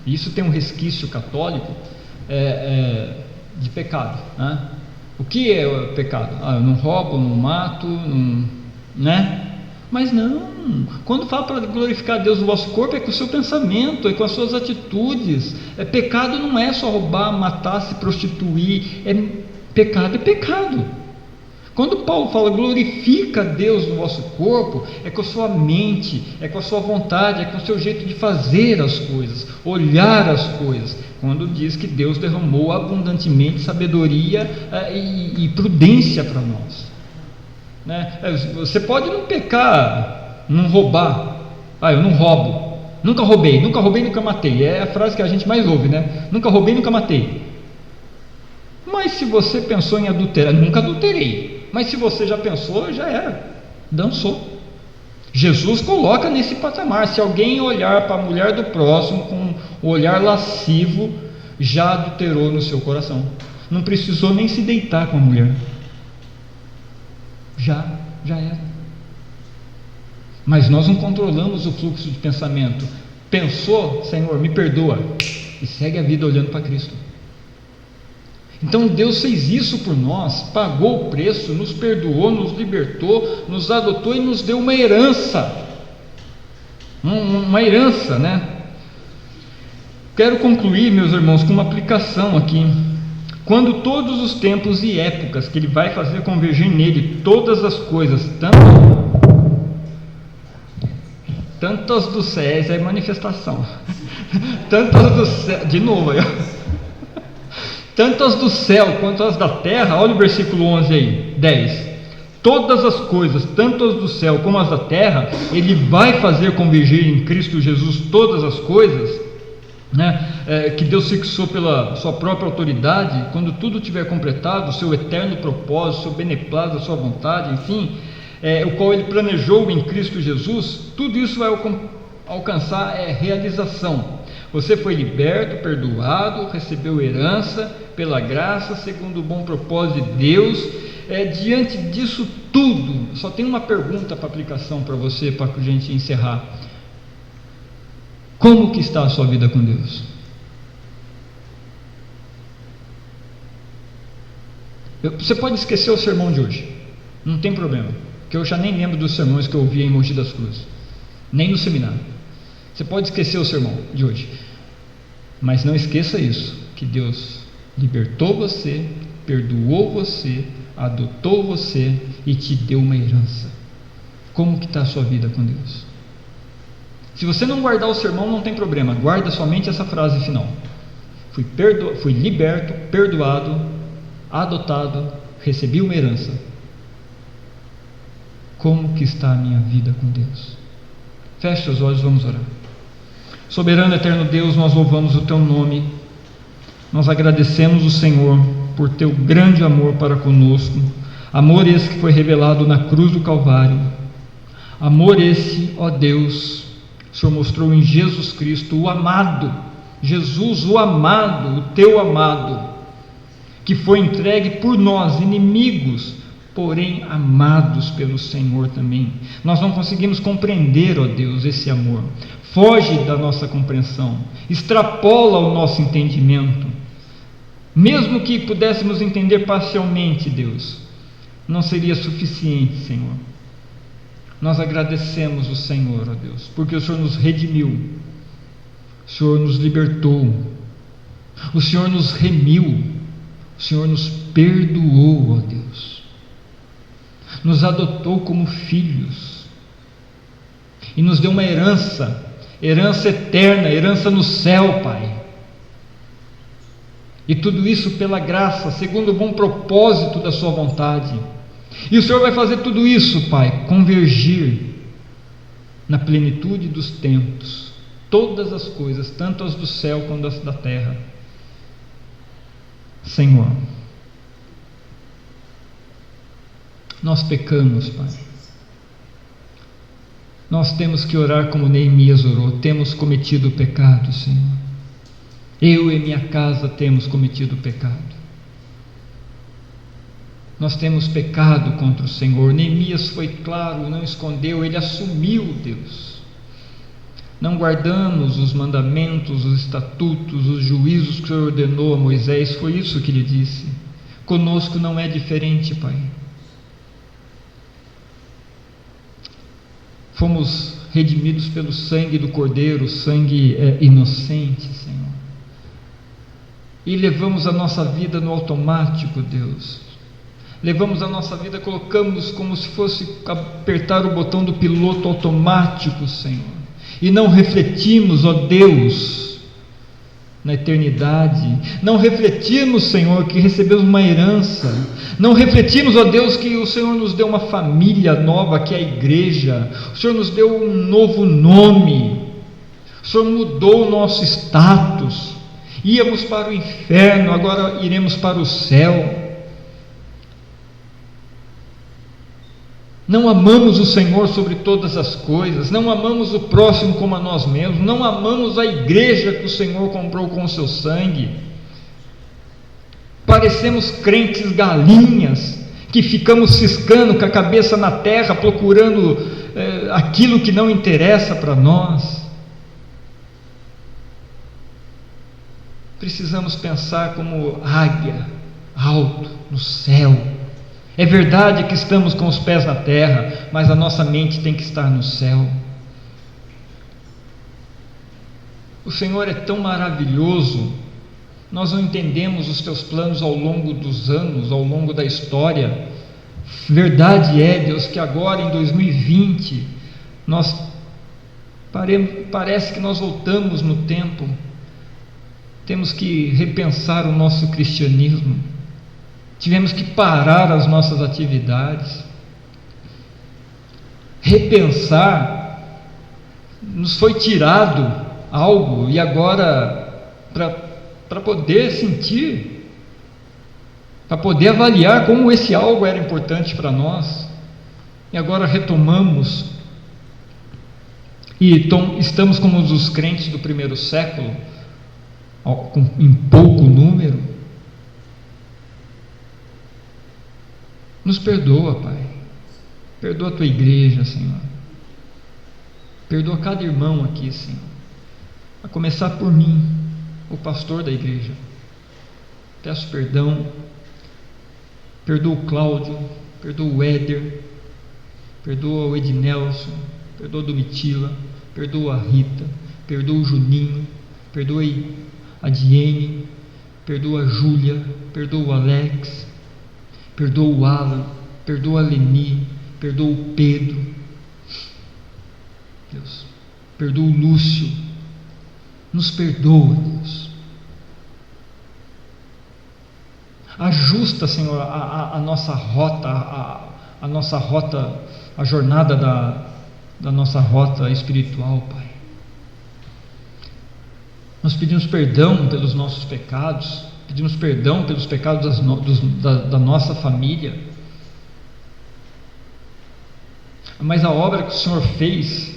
e isso tem um resquício católico, de pecado, né? O que é o pecado? Eu não roubo, não mato, não, né? Mas não, quando fala para glorificar a Deus no vosso corpo, é com o seu pensamento, é com as suas atitudes. Pecado não é só roubar, matar, se prostituir, pecado é pecado. Quando Paulo fala glorifica a Deus no vosso corpo, é com a sua mente, é com a sua vontade, é com o seu jeito de fazer as coisas, olhar as coisas. Quando diz que Deus derramou abundantemente sabedoria e prudência para nós, né? Você pode não pecar, não roubar. Eu não roubo, nunca roubei, nunca matei. É a frase que a gente mais ouve, né? Nunca roubei, nunca matei. Mas se você pensou em adulterar, nunca adulterei. Mas se você já pensou, já era, dançou. Jesus coloca nesse patamar. Se alguém olhar para a mulher do próximo com um olhar lascivo, já adulterou no seu coração. Não precisou nem se deitar com a mulher. Já era. Mas nós não controlamos o fluxo de pensamento. Pensou, Senhor, me perdoa, e segue a vida olhando para Cristo. Então Deus fez isso por nós, pagou o preço, nos perdoou, nos libertou, nos adotou e nos deu uma herança. Uma herança, né? Quero concluir, meus irmãos, com uma aplicação aqui. Quando todos os tempos e épocas que Ele vai fazer convergir nele todas as coisas, tantas dos céus, é manifestação, tantas do céu, de novo aí, tanto as do céu quanto as da terra, olha o versículo 11 aí, 10, todas as coisas, tanto as do céu como as da terra, Ele vai fazer convergir em Cristo Jesus todas as coisas, né? Que Deus fixou pela sua própria autoridade, quando tudo tiver completado, o seu eterno propósito, o seu beneplácito, a sua vontade, enfim, o qual Ele planejou em Cristo Jesus, tudo isso vai alcançar realização. Você foi liberto, perdoado, recebeu herança pela graça, segundo o bom propósito de Deus. Diante disso tudo, só tem uma pergunta para aplicação para você, para a gente encerrar. Como que está a sua vida com Deus? Você pode esquecer o sermão de hoje, não tem problema, que eu já nem lembro dos sermões que eu ouvi em Mogi das Cruzes, nem no seminário. Você pode esquecer o sermão de hoje, mas não esqueça isso, que Deus libertou você, perdoou você, adotou você e te deu uma herança. Como que está a sua vida com Deus? Se você não guardar o sermão, não tem problema, guarda somente essa frase final: fui liberto, perdoado, adotado, recebi uma herança. Como que está a minha vida com Deus? Feche os olhos, vamos orar. Soberano eterno Deus, nós louvamos o Teu nome, nós agradecemos o Senhor por Teu grande amor para conosco, amor esse que foi revelado na cruz do Calvário, amor esse, ó Deus, o Senhor mostrou em Jesus Cristo, o amado, Jesus o amado, o Teu amado, que foi entregue por nós, inimigos, porém amados pelo Senhor também. Nós não conseguimos compreender, ó Deus, esse amor, foge da nossa compreensão, extrapola o nosso entendimento. Mesmo que pudéssemos entender parcialmente, Deus, não seria suficiente, Senhor. Nós agradecemos o Senhor, ó Deus, porque o Senhor nos redimiu. O Senhor nos libertou, o Senhor nos remiu, o Senhor nos perdoou, ó Deus, nos adotou como filhos e nos deu uma herança eterna, herança no céu, Pai. E tudo isso pela graça, segundo o bom propósito da sua vontade. E o Senhor vai fazer tudo isso, Pai, convergir na plenitude dos tempos, todas as coisas, tanto as do céu quanto as da terra. Senhor, nós pecamos, Pai. Nós temos que orar como Neemias orou. Temos cometido pecado, Senhor. Eu e minha casa temos cometido pecado. Nós temos pecado contra o Senhor. Neemias foi claro, não escondeu, ele assumiu, Deus. Não guardamos os mandamentos, os estatutos, os juízos que o Senhor ordenou a Moisés. Foi isso que ele disse. Conosco não é diferente, Pai. Fomos redimidos pelo sangue do Cordeiro, sangue inocente, Senhor. E levamos a nossa vida no automático, Deus. Levamos a nossa vida, colocamos como se fosse apertar o botão do piloto automático, Senhor. E não refletimos, ó Deus, na eternidade. Não refletimos, Senhor, que recebemos uma herança. Não refletimos, ó Deus, que o Senhor nos deu uma família nova, que é a igreja. O Senhor nos deu um novo nome. O Senhor mudou o nosso status. Íamos para o inferno, agora iremos para o céu. Não amamos o Senhor sobre todas as coisas, não amamos o próximo como a nós mesmos, não amamos a igreja que o Senhor comprou com o seu sangue. Parecemos crentes galinhas, que ficamos ciscando com a cabeça na terra, procurando aquilo que não interessa para nós. Precisamos pensar como águia, alto, no céu. É verdade que estamos com os pés na terra, mas a nossa mente tem que estar no céu. O Senhor é tão maravilhoso, nós não entendemos os teus planos ao longo dos anos, ao longo da história. Verdade é, Deus, que agora em 2020, parece que nós voltamos no tempo. Temos que repensar o nosso cristianismo. Tivemos que parar as nossas atividades. Repensar. Nos foi tirado algo e agora, para poder sentir, para poder avaliar como esse algo era importante para nós, e agora retomamos e estamos como os crentes do primeiro século, em pouco número. Nos perdoa, Pai. Perdoa a tua igreja, Senhor. Perdoa cada irmão aqui, Senhor. A começar por mim, o pastor da igreja. Peço perdão. Perdoa o Cláudio, perdoa o Éder, perdoa o Ednelson, perdoa a Domitila, perdoa a Rita, perdoa o Juninho, perdoe a Diene, perdoa a Júlia, perdoa o Alex, perdoa o Alan, perdoa a Leni, perdoa o Pedro, Deus, perdoa o Lúcio, nos perdoa, Deus. Ajusta, Senhor, a nossa rota, a nossa rota, a jornada da nossa rota espiritual, Pai. Nós pedimos perdão pelos nossos pecados, pedimos perdão pelos pecados da nossa família. Mas a obra que o Senhor fez,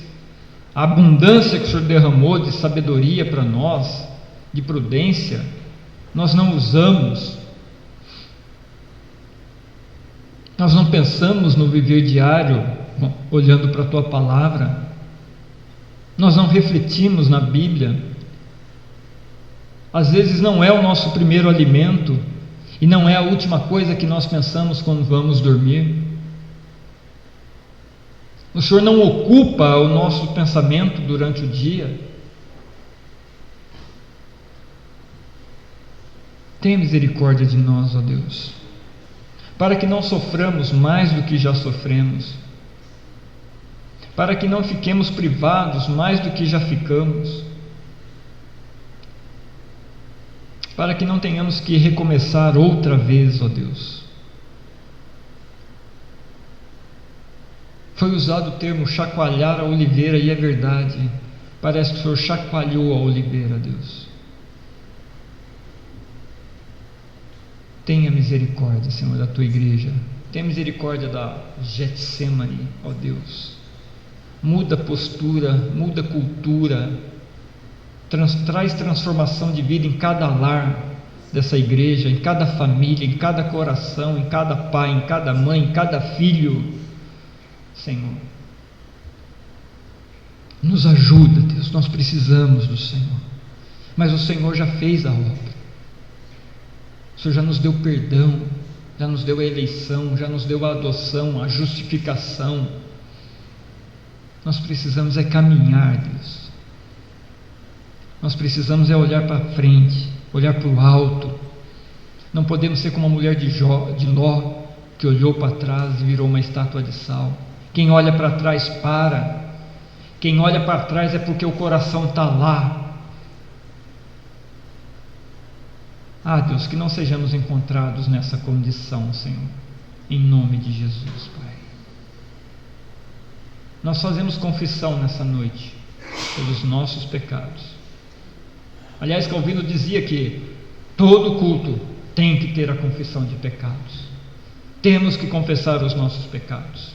a abundância que o Senhor derramou de sabedoria para nós, de prudência, nós não usamos. Nós não pensamos no viver diário, olhando para a Tua Palavra. Nós não refletimos na Bíblia. Às vezes não é o nosso primeiro alimento e não é a última coisa que nós pensamos quando vamos dormir. O Senhor não ocupa o nosso pensamento durante o dia. Tenha misericórdia de nós, ó Deus, para que não soframos mais do que já sofremos, para que não fiquemos privados mais do que já ficamos, para que não tenhamos que recomeçar outra vez, ó Deus. Foi usado o termo chacoalhar a oliveira, e é verdade, parece que o Senhor chacoalhou a oliveira, Deus. Tenha misericórdia, Senhor, da tua igreja. Tenha misericórdia da Getsemane, ó Deus. Muda a postura, muda a cultura, traz transformação de vida em cada lar dessa igreja, em cada família, em cada coração, em cada pai, em cada mãe, em cada filho. Senhor, nos ajuda, Deus, nós precisamos do Senhor, mas o Senhor já fez a obra. O Senhor já nos deu perdão, já nos deu a eleição, já nos deu a adoção, a justificação. Nós precisamos é caminhar, Deus. Nós precisamos é olhar para frente, olhar para o alto. Não podemos ser como a mulher de Ló, que olhou para trás e virou uma estátua de sal. Quem olha para trás para. Quem olha para trás é porque o coração está lá. Ah, Deus, que não sejamos encontrados nessa condição, Senhor, em nome de Jesus, Pai. Nós fazemos confissão nessa noite pelos nossos pecados. Aliás, Calvino dizia que todo culto tem que ter a confissão de pecados. Temos que confessar os nossos pecados.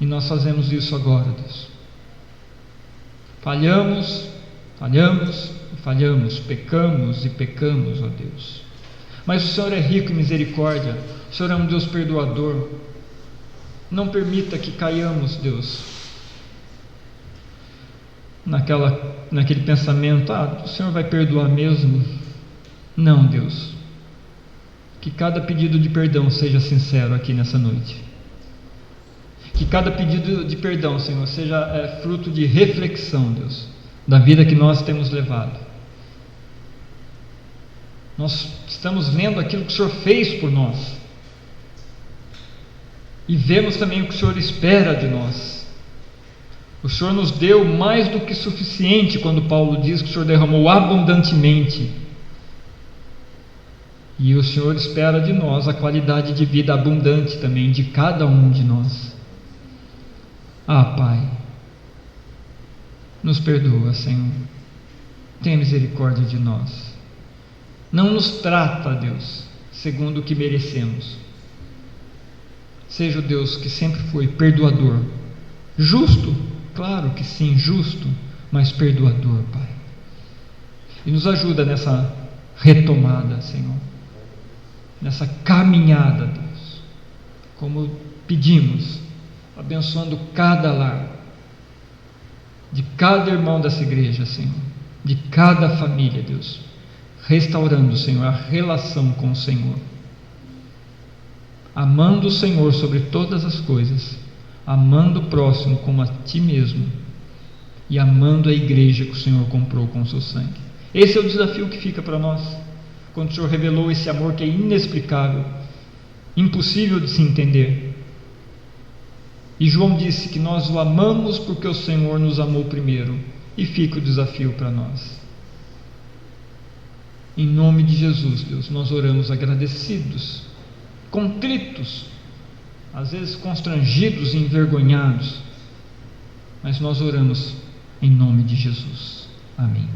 E nós fazemos isso agora, Deus. Falhamos, pecamos e pecamos, ó Deus. Mas o Senhor é rico em misericórdia, o Senhor é um Deus perdoador. Não permita que caiamos, Deus, naquele pensamento: o Senhor vai perdoar mesmo. Não, Deus, que cada pedido de perdão seja sincero aqui nessa noite. Que cada pedido de perdão, Senhor, seja fruto de reflexão, Deus, da vida que nós temos levado. Nós estamos vendo aquilo que o Senhor fez por nós, e vemos também o que o Senhor espera de nós. O Senhor nos deu mais do que suficiente, quando Paulo diz que o Senhor derramou abundantemente, e o Senhor espera de nós a qualidade de vida abundante também de cada um de nós. Pai, nos perdoa, Senhor, tenha misericórdia de nós. Não nos trata, Deus, segundo o que merecemos. Seja o Deus que sempre foi perdoador, justo, claro que sim, justo, mas perdoador, Pai. E nos ajuda nessa retomada, Senhor, nessa caminhada, Deus, como pedimos, abençoando cada lar, de cada irmão dessa igreja, Senhor, de cada família, Deus, restaurando, Senhor, a relação com o Senhor, amando o Senhor sobre todas as coisas, amando o próximo como a Ti mesmo, e amando a igreja que o Senhor comprou com o seu sangue. Esse é o desafio que fica para nós, quando o Senhor revelou esse amor que é inexplicável, impossível de se entender. E João disse que nós o amamos porque o Senhor nos amou primeiro, e fica o desafio para nós. Em nome de Jesus, Deus, nós oramos agradecidos, contritos, às vezes constrangidos e envergonhados, mas nós oramos em nome de Jesus. Amém.